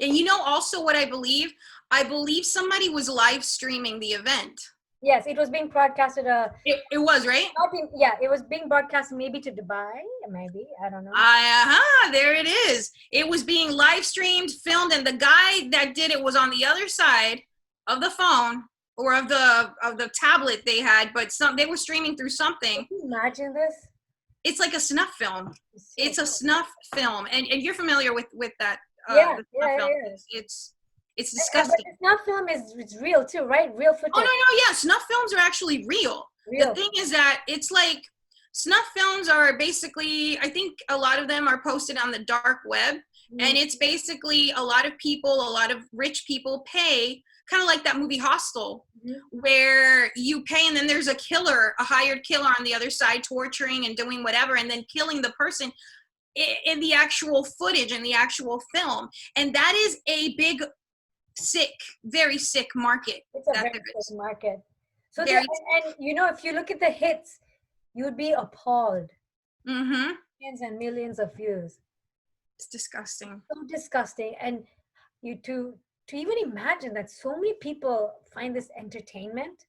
And also what I believe? I believe somebody was live streaming the event. Yes, it was being broadcasted. It was, right? It was being broadcast maybe to Dubai, maybe, I don't know. There it is. It was being live streamed, filmed, and the guy that did it was on the other side of the phone or of the tablet they had, but they were streaming through something. Can you imagine this? It's like a snuff film. It's a snuff film, and you're familiar with that. Yeah, the snuff film. It's disgusting. But the snuff film is real too, right? Real footage. Oh no, yeah, snuff films are actually real. The thing is that it's like snuff films are basically, I think a lot of them are posted on the dark web, and it's basically a lot of rich people pay, kind of like that movie Hostel, where you pay and then there's a hired killer on the other side torturing and doing whatever and then killing the person. in the actual footage, in the actual film. And that is a big, sick, very sick market. It's a that very there big is. market. So there, Very. and you know, if you look at the hits, you would be appalled. Mm-hmm. Millions and millions of views. It's disgusting. So disgusting. And you to even imagine that so many people find this entertainment.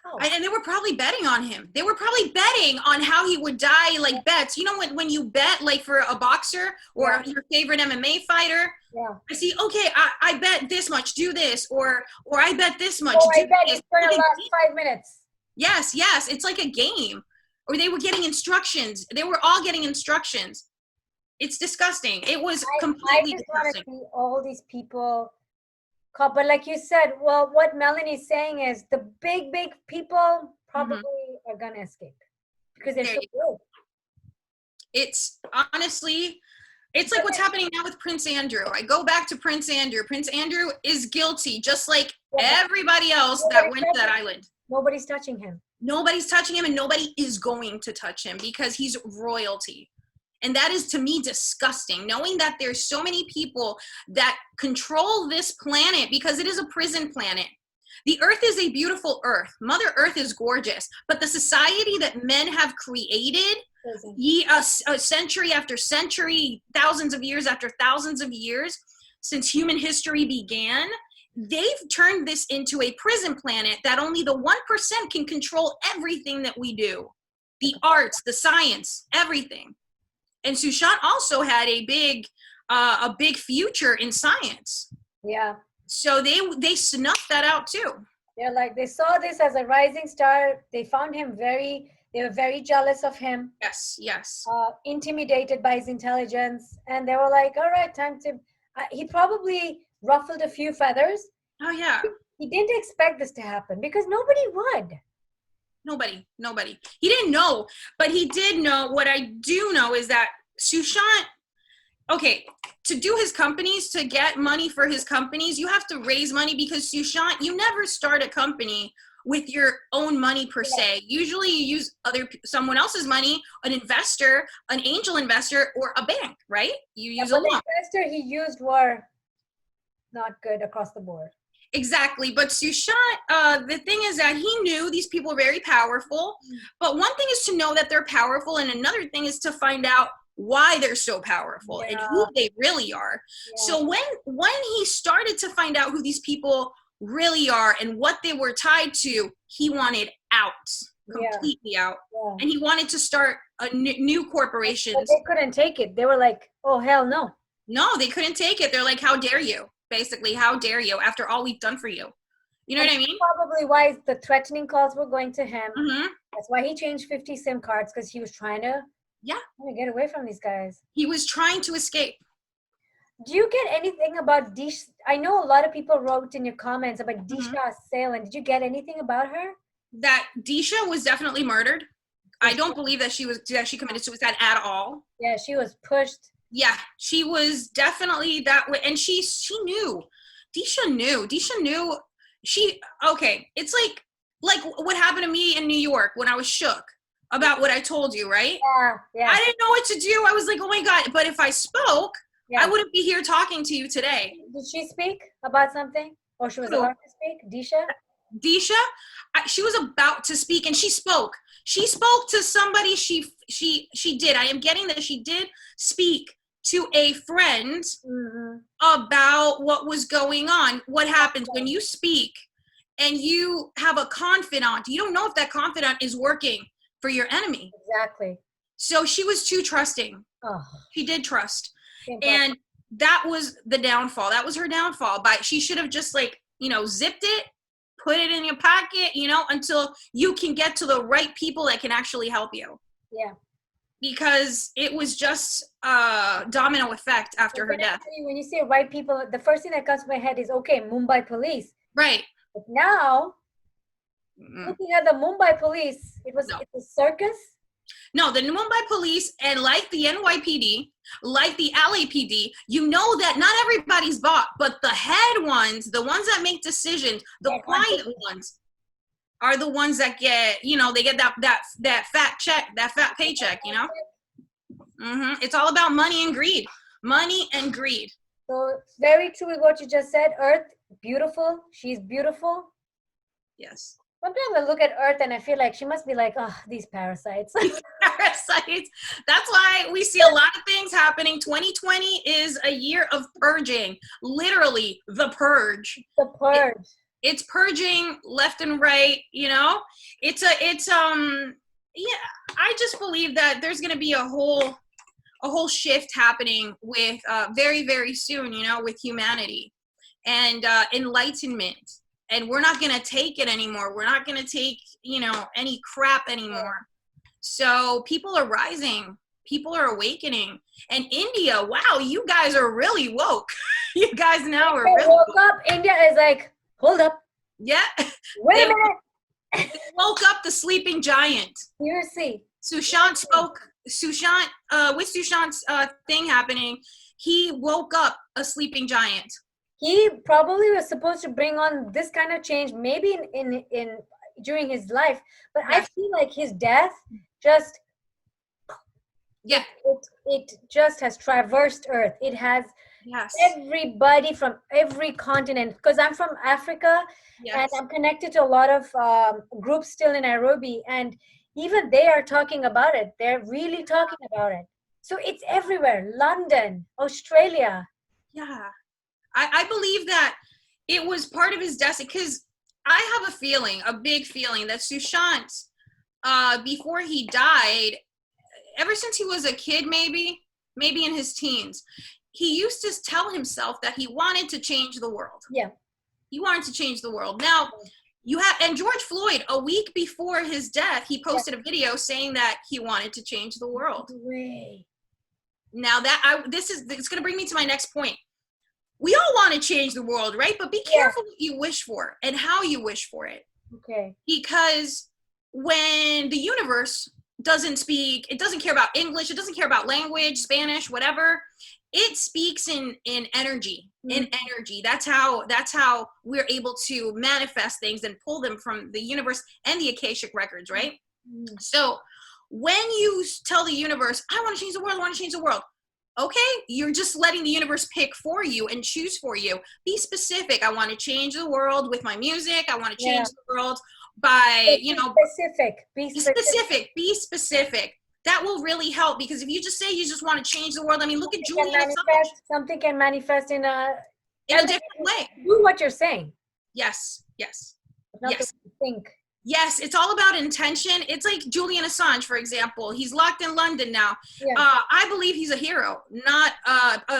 How? And they were probably betting on him. They were probably betting on how he would die, like bets. You know, when you bet, like for a boxer or Yeah. your favorite MMA fighter, Yeah. I see, okay, I bet this much, do this, or I bet this much, Oh, I do bet this. it's gonna last 5 minutes. Yes, yes, it's like a game. Or they were getting instructions. They were all getting instructions. It's disgusting. It was I completely just want to disgusting. see all these people caught. But like you said, well, what Melanie's saying is the big people probably are gonna escape because they're There so you good. It's honestly, it's like what's happening now with Prince Andrew. I go back to Prince Andrew. Prince Andrew is guilty, just like everybody else that went to that island. Nobody's touching him. Nobody's touching him, and nobody is going to touch him because he's royalty. And that is, to me, disgusting, knowing that there's so many people that control this planet, because it is a prison planet. The earth is a beautiful earth. Mother Earth is gorgeous. But the society that men have created, century after century, thousands of years after thousands of years, since human history began, they've turned this into a prison planet that only the 1% can control everything that we do. The arts, the science, everything. And Sushant also had a big future in science. Yeah. So they snuffed that out too. They're like, they saw this as a rising star. They found him they were very jealous of him. Yes, yes. Intimidated by his intelligence. And they were like, all right, time to, he probably ruffled a few feathers. Oh yeah. He didn't expect this to happen because nobody would. Nobody. He didn't know, but he did know. What I do know is that Sushant, okay, to do his companies, to get money for his companies, you have to raise money, because Sushant, you never start a company with your own money per se. Usually you use someone else's money, an investor, an angel investor, or a bank, right? You use a loan. The investor he used were not good across the board. Exactly. But Sushant, the thing is that he knew these people were very powerful. But one thing is to know that they're powerful, and another thing is to find out why they're so powerful and who they really are. So when he started to find out who these people really are and what they were tied to, he wanted out, completely out. And he wanted to start a new corporation. But they couldn't take it. They were like, oh, hell no. No, they couldn't take it. They're like, how dare you? Basically, how dare you, after all we've done for you? You know what I mean? Probably why the threatening calls were going to him. Mm-hmm. That's why he changed 50 SIM cards, because he was trying to get away from these guys. He was trying to escape. Do you get anything about Disha? I know a lot of people wrote in your comments about Disha Salen. Did you get anything about her? That Disha was definitely murdered. I don't believe that she committed suicide at all. Yeah, she was pushed. Yeah, she was definitely that way, and she knew. Disha knew. Okay, it's like what happened to me in New York when I was shook about what I told you, right? Yeah. I didn't know what to do. I was like, oh my God, but if I spoke, I wouldn't be here talking to you today. Did she speak about something? Or she was about to speak? Disha, she was about to speak, and she spoke. She spoke to somebody. She did. I am getting that she did speak to a friend about what was going on. What happens when you speak and you have a confidant? You don't know if that confidant is working for your enemy. Exactly. So she was too trusting. She did trust. And that was the downfall. That was her downfall. But she should have just zipped it, put it in your pocket, until you can get to the right people that can actually help you. Yeah. Because it was just a domino effect after her death. When you say right people, the first thing that comes to my head is, okay, Mumbai police. Right. But now, looking at the Mumbai police, it's a circus. No, the Mumbai police, and like the NYPD, like the LAPD, you know that not everybody's bought, but the head ones, the ones that make decisions, the quiet ones, are the ones that get, they get that fat check, that fat paycheck, It's all about money and greed. Money and greed. So very true with what you just said. Earth, beautiful. She's beautiful. Yes. Sometimes I look at Earth and I feel like she must be like, oh, these parasites. Parasites. That's why we see a lot of things happening. 2020 is a year of purging. Literally, the purge. The purge. It's purging left and right, you know? It's yeah, I just believe that there's going to be a whole shift happening with very, very soon, you know, with humanity and enlightenment. And we're not going to take it anymore. We're not going to take, you know, any crap anymore. So people are rising. People are awakening. And India, wow, you guys are really woke. You guys now are really woke up. India is like, hold up. Yeah. Wait a minute. They woke up the sleeping giant. Seriously. Sushant with Sushant's thing happening, he woke up a sleeping giant. He probably was supposed to bring on this kind of change maybe in during his life, but I feel like his death just it just has traversed Earth. It has everybody from every continent, because I'm from Africa and I'm connected to a lot of groups still in Nairobi, and even they are talking about it. They're really talking about it. So it's everywhere. London, Australia. Yeah. I believe that it was part of his destiny, because I have a big feeling that Sushant, before he died, ever since he was a kid, maybe in his teens, he used to tell himself that he wanted to change the world. Yeah. He wanted to change the world. Now, and George Floyd, a week before his death, he posted a video saying that he wanted to change the world. Now it's going to bring me to my next point. We all want to change the world, right? But be careful what you wish for and how you wish for it. Okay. Because when the universe doesn't speak, it doesn't care about English, it doesn't care about language, Spanish, whatever. It speaks in energy. In energy. That's how we're able to manifest things and pull them from the universe and the Akashic records, right? So when you tell the universe, I want to change the world, I want to change the world. Okay, you're just letting the universe pick for you and choose for you. Be specific. I want to change the world with my music. I want to change the world by, Be specific. That will really help, because if you just say you just want to change the world, I mean, look at Julian Assange. Something can manifest in a different way. Do what you're saying. Yes. Think. Yes, it's all about intention. It's like Julian Assange, for example. He's locked in London now. Yeah. I believe he's a hero, not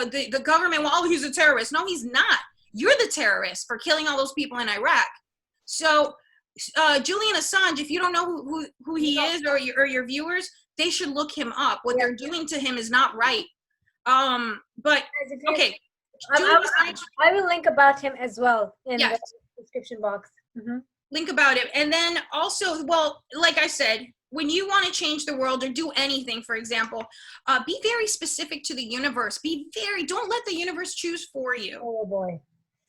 the government. Well, he's a terrorist. No, he's not. You're the terrorist for killing all those people in Iraq. So Julian Assange, if you don't know who he is, or your viewers, they should look him up. What they're doing to him is not right. But okay. I will link about him as well in the description box. Link about it. And then also, well, like I said, when you want to change the world or do anything, for example, be very specific to the universe. Don't let the universe choose for you. Oh boy.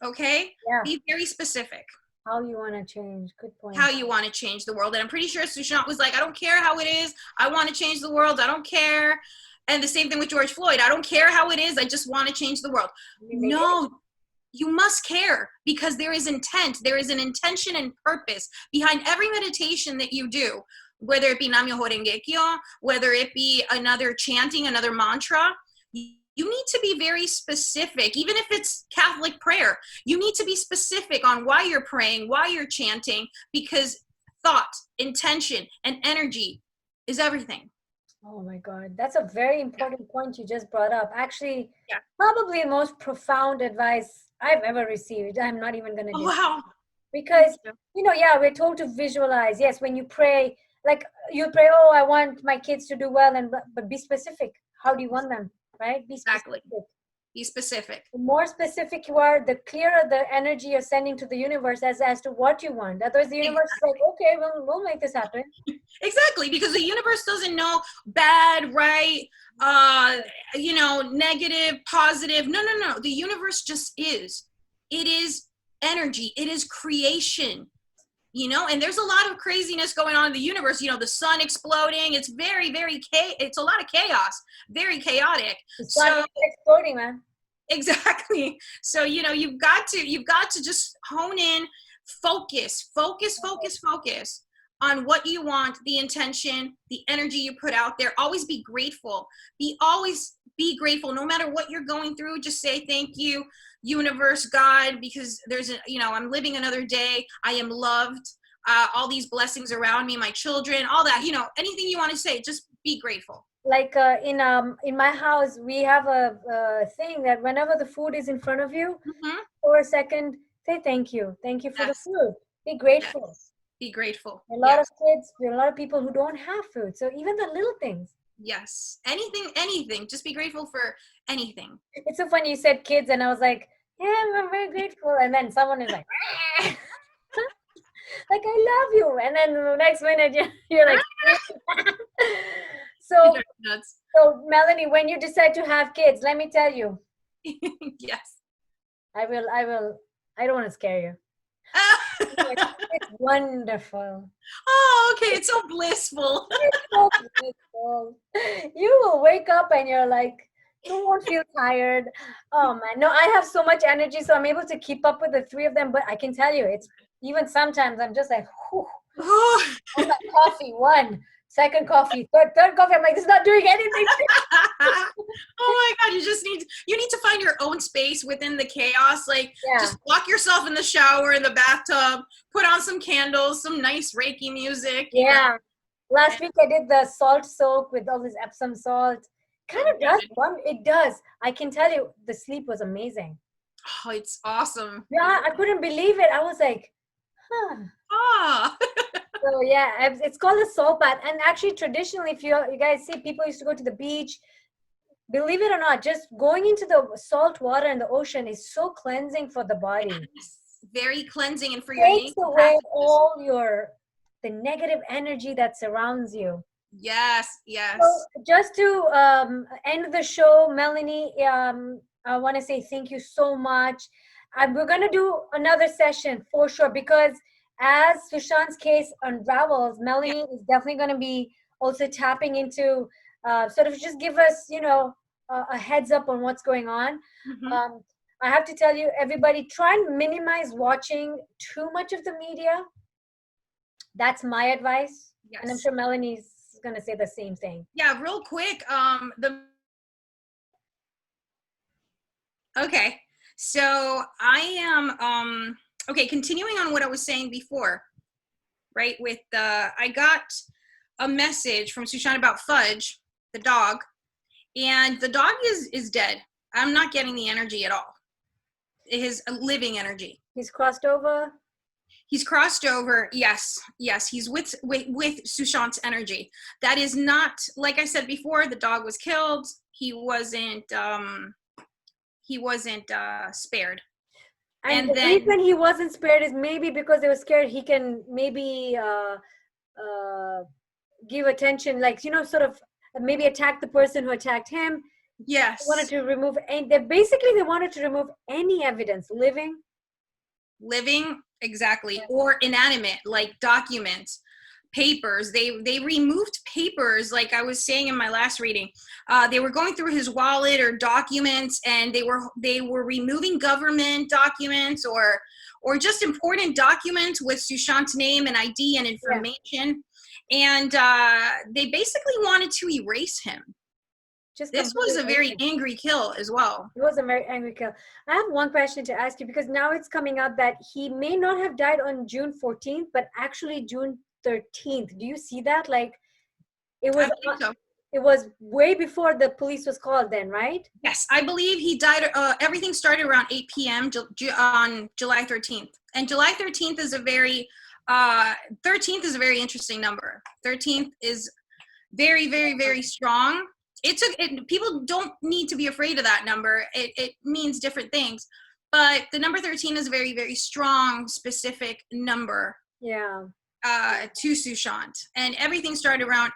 Okay? Yeah. Be very specific. How you want to change. Good point. How you want to change the world. And I'm pretty sure Sushant was like, I don't care how it is. I want to change the world. I don't care. And the same thing with George Floyd. I don't care how it is. I just want to change the world. No. You must care, because there is intent. There is an intention and purpose behind every meditation that you do, whether it be Namyo Horenge Kyo, whether it be another chanting, another mantra. You need to be very specific, even if it's Catholic prayer. You need to be specific on why you're praying, why you're chanting, because thought, intention, and energy is everything. Oh my God, that's a very important point you just brought up. Actually, probably the most profound advice I've ever received. I'm not even going to do wow. Because, we're told to visualize. Yes, when you pray, like you pray, oh, I want my kids to do well, but be specific. How do you want them, right? Be specific. Exactly. Be specific. The more specific you are, the clearer the energy you're sending to the universe as to what you want. Otherwise, the universe is like, okay, we'll make this happen. Exactly, because the universe doesn't know bad, right, negative, positive. No. The universe just is. It is energy. It is creation. you know, and there's a lot of craziness going on in the universe, you know, the sun exploding. It's very, it's a lot of chaos, very chaotic. The sun So is exploding, man. exactly. So, you know, you've got to just hone in, focus on what you want, the intention, the energy you put out there. Always be grateful. Always be grateful, no matter what you're going through. Just say thank you, universe, God, because you know, I'm living another day. I am loved. All these blessings around me, my children, all that, you know, anything you want to say, just be grateful. Like in my house, we have a thing that whenever the food is in front of you, Mm-hmm. for a second, say thank you. Thank you for the Yes. food. Be grateful. Yes. Be grateful. A lot of Yes. kids, there are a lot of people who don't have food. So even the little things. Yes. Anything. Just be grateful for anything. It's so funny you said kids, and I was like, yeah, I'm very grateful. And then someone is like, like I love you. And then the next minute you're like, so Nuts. so Melanie, when you decide to have kids, let me tell you, Yes. I don't want to scare you. It's wonderful. Oh, okay. It's so blissful. It's so blissful. You will wake up and you're like, you won't feel tired. Oh man, no, I have so much energy, so I'm able to keep up with the three of them. But I can tell you, it's even sometimes I'm just like, whew. I'm like, coffee, one, second coffee, third coffee. I'm like, this is not doing anything. Oh my God, you need to find your own space within the chaos. Like, just lock yourself in the shower, in the bathtub, put on some candles, some nice Reiki music. Yeah. Last week I did the salt soak with all this Epsom salt. Kind of does one. It does. I can tell you, the sleep was amazing. Oh, it's awesome. Yeah, I couldn't believe it. I was like, huh. Ah. So yeah, it's called a salt bath. And actually, traditionally, if you guys see, people used to go to the beach. Believe it or not, just going into the salt water in the ocean is so cleansing for the body. Yes. Very cleansing, and for your Takes away all the negative energy that surrounds you. Yes. So just to end the show, Melanie, I want to say thank you so much. We're going to do another session for sure, because as Sushant's case unravels, Melanie is definitely going to be also tapping into sort of just give us, you know, a heads up on what's going on. Mm-hmm. I have to tell you, everybody, try and minimize watching too much of the media. That's my advice. Yes. And I'm sure Melanie's going to say the same thing. Yeah, real quick. Okay, so I am okay, continuing on what I was saying before, right? With I got a message from Sushant about Fudge, the dog, and the dog is dead. I'm not getting the energy at all. His living energy. He's crossed over. He's crossed over. Yes. He's with Sushant's energy. That is not, like I said before, the dog was killed. He wasn't spared. And the reason he wasn't spared is maybe because they were scared he can maybe give attention, like, you know, sort of maybe attack the person who attacked him. Yes. They wanted to remove, and they wanted to remove any evidence, living, exactly, or inanimate, like documents, papers. They removed papers, like I was saying in my last reading. They were going through his wallet or documents, and they were removing government documents or just important documents with Sushant's name and ID and information. And they basically wanted to erase him. This was a very angry kill as well. It was a very angry kill. I have one question to ask you, because now it's coming out that he may not have died on June 14th, but actually June 13th. Do you see that? Like, it was, it was way before the police was called then, right? Yes, I believe he died. Everything started around 8 p.m. On July 13th. And July 13th is a very, 13th is a very interesting number. 13th is very, very, very strong. People don't need to be afraid of that number. It means different things, but the number 13 is a very, very strong, specific number. Yeah. To Sushant, and everything started around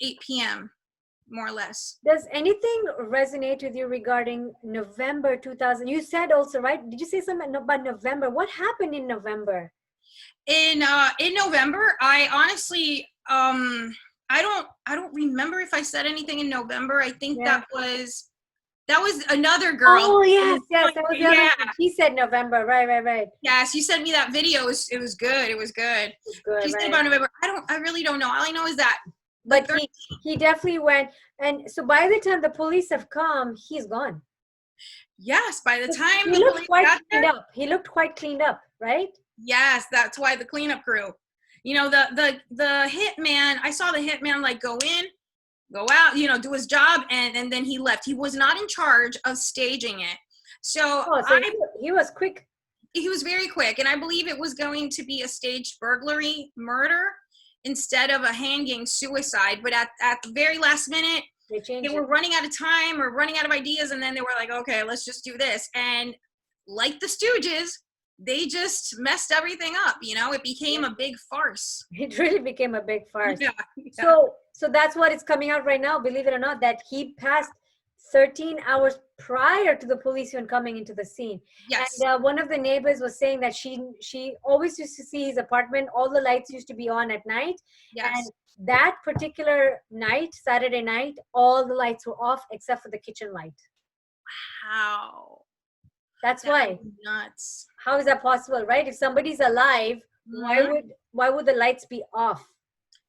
8 p.m. more or less. Does anything resonate with you regarding November 2000? You said also, right? Did you say something about November? What happened in November? In November, I honestly I don't remember if I said anything in November. I think Yeah. that was another girl. Oh yes, yes, that was the other Yeah. one. She said November. Right. Yes, you sent me that video. It was good. It was good. It's good, She said right? about November. I really don't know. All I know is that the But he definitely went, and so by the time the police have come, he's gone. yes, by the time He the looked police quite got cleaned there, up. He looked quite cleaned up, right? yes, that's why the cleanup crew. You know, the hitman, I saw the hitman like go in, go out, you know, do his job, and then he left. He was not in charge of staging it. So Oh, so he was quick. he was very quick, and I believe it was going to be a staged burglary murder instead of a hanging suicide. But at the very last minute, they were running out of time or running out of ideas, and then they were like, okay, let's just do this. And like the Stooges, they just messed everything up. You know, it became a big farce. It really became a big farce. Yeah. So that's what is coming out right now, believe it or not, that he passed 13 hours prior to the police even coming into the scene. Yes. And one of the neighbors was saying that she always used to see his apartment, all the lights used to be on at night. Yes. And that particular night, Saturday night, all the lights were off except for the kitchen light. Wow. That's why. Nuts. How is that possible, right? If somebody's alive, why would the lights be off?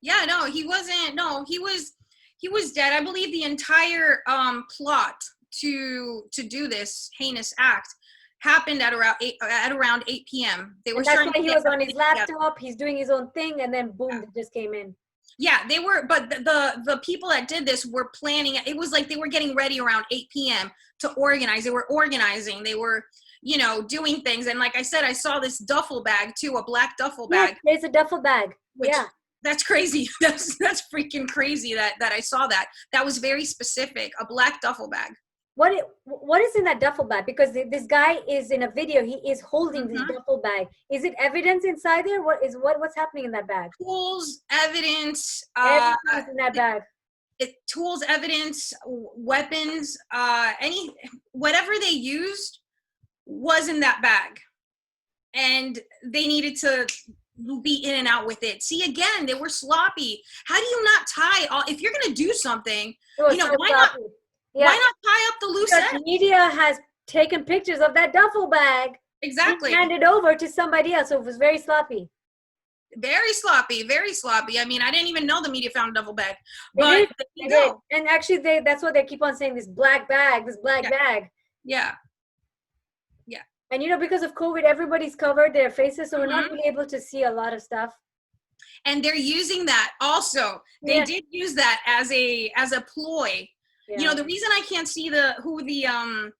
Yeah, no, he wasn't. No, he was dead. I believe the entire plot to do this heinous act happened at around 8 p.m. They were. And that's why he was on his laptop. He's doing his own thing, and then boom, it just came in. Yeah, they were, but the people that did this were planning. It was like they were getting ready around 8 p.m. to organize. They were organizing. They were, you know, doing things. And like I said, I saw this duffel bag too, a black duffel bag. Yes, there's a duffel bag. Yeah. That's crazy. That's freaking crazy that I saw that. That was very specific, a black duffel bag. What is in that duffel bag? Because this guy is in a video. He is holding this duffel bag. Is it evidence inside there? What's happening in that bag? Tools, evidence. Everything is in that bag. Tools, evidence, weapons, whatever they used was in that bag, and they needed to be in and out with it. See, again, they were sloppy. How do you not tie all? If you're gonna do something, you know, why not? Yeah. Why not tie up the loose ends? Media has taken pictures of that duffel bag. Exactly. Handed over to somebody else. So it was very sloppy. Very sloppy. Very sloppy. I mean, I didn't even know the media found a duffel bag. But they did. And actually, that's what they keep on saying, this black bag. Yeah. And, you know, because of COVID, everybody's covered their faces. So we're not really able to see a lot of stuff. And they're using that also. They did use that as a ploy. Yeah. You know, the reason I can't see who the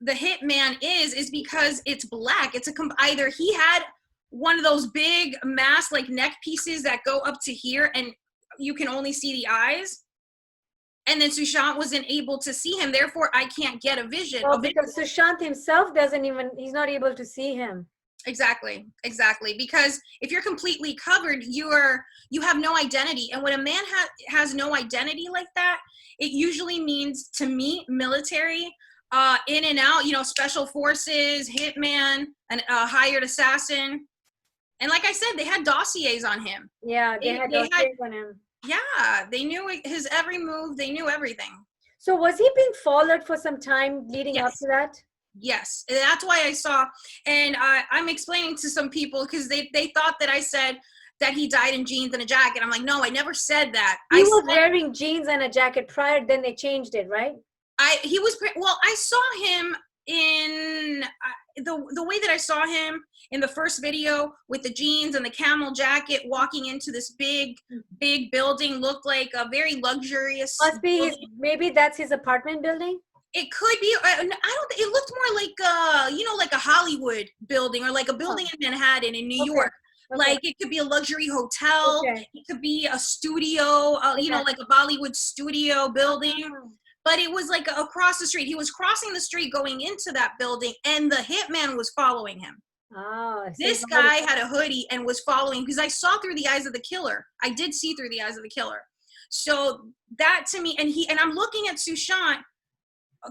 hitman is because it's black. It's either he had one of those big mask like neck pieces that go up to here and you can only see the eyes. And then Sushant wasn't able to see him. Therefore, I can't get a vision. Well, because Sushant himself he's not able to see him. Exactly. Because if you're completely covered, you have no identity. And when a man has no identity like that, it usually means, to me, military, in and out, you know, special forces, hitman, a hired assassin. And like I said, they had dossiers on him. Yeah, they had dossiers on him. Yeah, they knew his every move. They knew everything. So was he being followed for some time leading up to that? Yes, and that's why I saw, and I'm explaining to some people because they thought that I said that he died in jeans and a jacket. I'm like, no, I never said that. He was wearing jeans and a jacket prior, then they changed it, right? I saw him in the way that I saw him in the first video with the jeans and the camel jacket walking into this big building, looked like a very luxurious. Must be maybe that's his apartment building. It could be. I don't. It looked more like like a Hollywood building or like a building in Manhattan in New York. Okay. Like it could be a luxury hotel. Okay. It could be a studio. You know, like a Bollywood studio building. But it was like across the street. He was crossing the street going into that building, and the hitman was following him. Oh, this guy had a hoodie and was following because I saw through the eyes of the killer. I did see through the eyes of the killer. So that to me, and I'm looking at Sushant.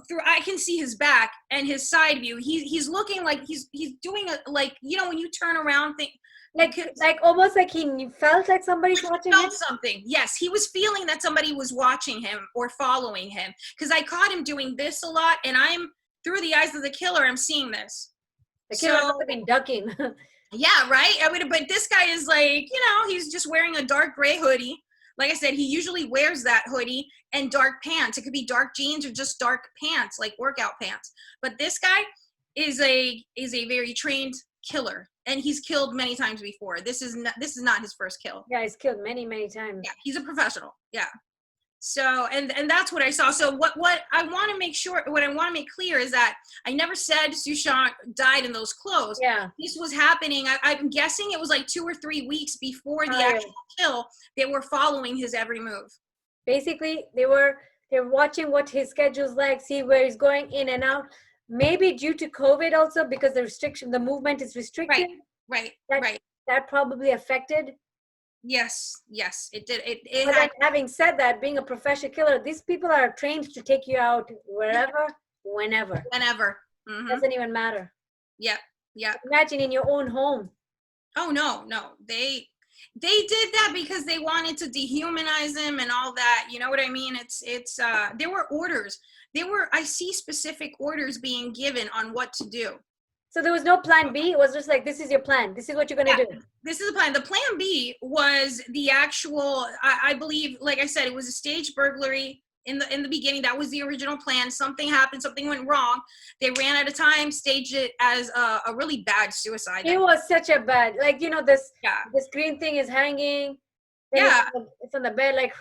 through, I can see his back and his side view. He's looking like he's doing a, like, you know, when you turn around, think like almost like he felt like somebody's watching him. felt something. Yes, he was feeling that somebody was watching him or following him, because I caught him doing this a lot, and I'm through the eyes of the killer, I'm seeing this. The killer must have been ducking. Yeah, right. I mean, but this guy is like, you know, he's just wearing a dark gray hoodie. Like I said, he usually wears that hoodie and dark pants. It could be dark jeans or just dark pants, like workout pants. But this guy is a very trained killer, and he's killed many times before. This is not his first kill. Yeah, he's killed many times. Yeah, he's a professional. Yeah. So, and that's what I saw. So what I want to make sure, what I want to make clear is that I never said Sushant died in those clothes. Yeah. This was happening. I'm guessing it was like 2 or 3 weeks before the actual kill. They were following his every move. Basically, they're watching what his schedule's like, see where he's going in and out. Maybe due to COVID also, because the movement is restricted. Right. That probably affected. Yes, it did. But then, having said that, being a professional killer, these people are trained to take you out wherever, whenever. Mm-hmm. Doesn't even matter. Yeah. Imagine in your own home. Oh no, they did that because they wanted to dehumanize him and all that. You know what I mean? It's there were orders. I see specific orders being given on what to do. So there was no plan B. It was just like, this is your plan. This is what you're going to do. This is the plan. The plan B was the actual, I believe, like I said, it was a staged burglary in the beginning. That was the original plan. Something happened. Something went wrong. They ran out of time, staged it as a really bad suicide. It was such a bad, like, you know, this green thing is hanging. It's on the bed, like.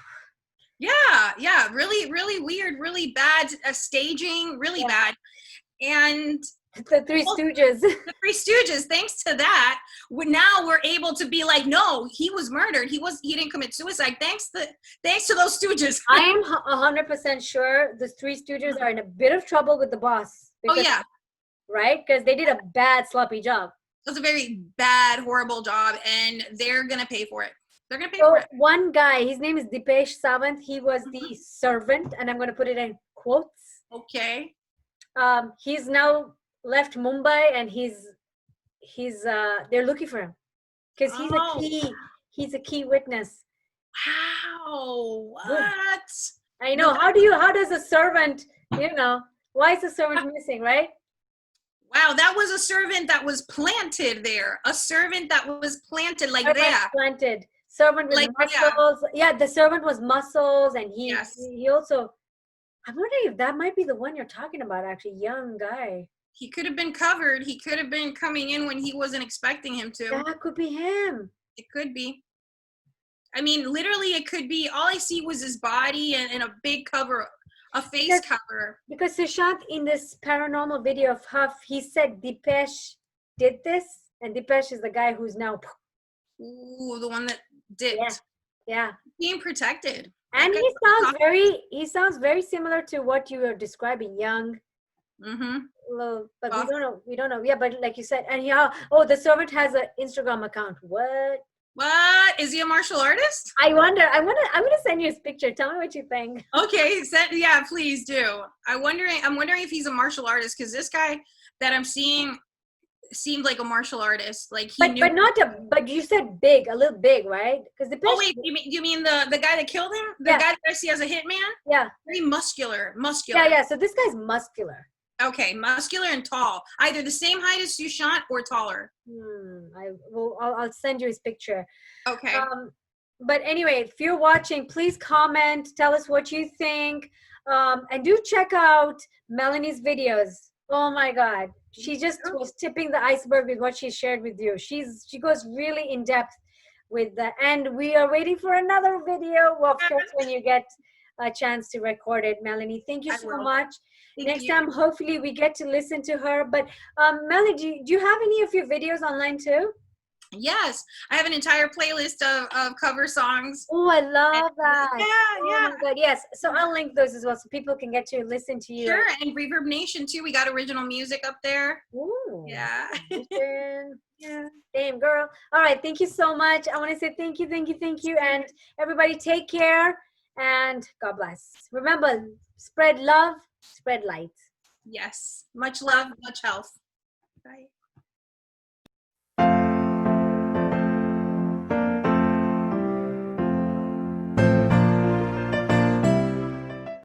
Yeah. Really, really weird, really bad staging, really bad. And the Three Stooges. Thanks to that, now we're able to be like, no, he was murdered. He didn't commit suicide. Thanks to those Stooges. I am 100% sure the Three Stooges are in a bit of trouble with the boss. Because, right? Because they did a bad, sloppy job. It was a very bad, horrible job, and they're gonna pay for it. They're gonna pay for it. One guy, his name is Dipesh Sawant. He was the servant, and I'm gonna put it in quotes. Okay. He's now left Mumbai, and they're looking for him because he's a key witness. Wow, what? I know. How does a servant, why is the servant missing, right? Wow, that was a servant that was planted there. A servant that was planted like that. Planted. Servant with muscles. Yeah, the servant was muscles, and he also, I'm wondering if that might be the one you're talking about, actually, young guy. He could have been covered. He could have been coming in when he wasn't expecting him to. That could be him. It could be. I mean, literally, it could be. All I see was his body and a big cover, a face cover. Because Sushant, in this paranormal video of Huff, he said Dipesh did this, and Dipesh is the guy who's now. Ooh, the one that dipped. Yeah. Being protected. And he sounds very similar to what you were describing, young. Mm-hmm. But we don't know. Yeah, but like you said, and the servant has an Instagram account. What is he a martial artist? I'm gonna send you his picture. Tell me what you think. Okay, please do. I'm wondering if he's a martial artist, because this guy that I'm seeing seemed like a martial artist. Like but you said big, a little big, right? Because you mean the guy that killed him? The guy that I see as a hitman? Yeah. Very muscular. Yeah. So this guy's muscular. Okay, muscular and tall. Either the same height as Sushant or taller. I'll send you his picture. Okay. But anyway, if you're watching, please comment. Tell us what you think. And do check out Melanie's videos. Oh my God. She just was tipping the iceberg with what she shared with you. She goes really in depth with that. And we are waiting for another video. Well, of course, when you get a chance to record it, Melanie. Thank you so much. Next time, hopefully, we get to listen to her. But Melanie, do you have any of your videos online too? Yes, I have an entire playlist of cover songs. Oh, I love that. Yeah. Oh my God, yes. So I'll link those as well, so people can get to listen to you. Sure, and Reverb Nation too. We got original music up there. Ooh. Yeah. Yeah. Damn, girl. All right. Thank you so much. I want to say thank you. And everybody take care and God bless. Remember, spread love, Spread light. Yes. Much love, much health. Bye.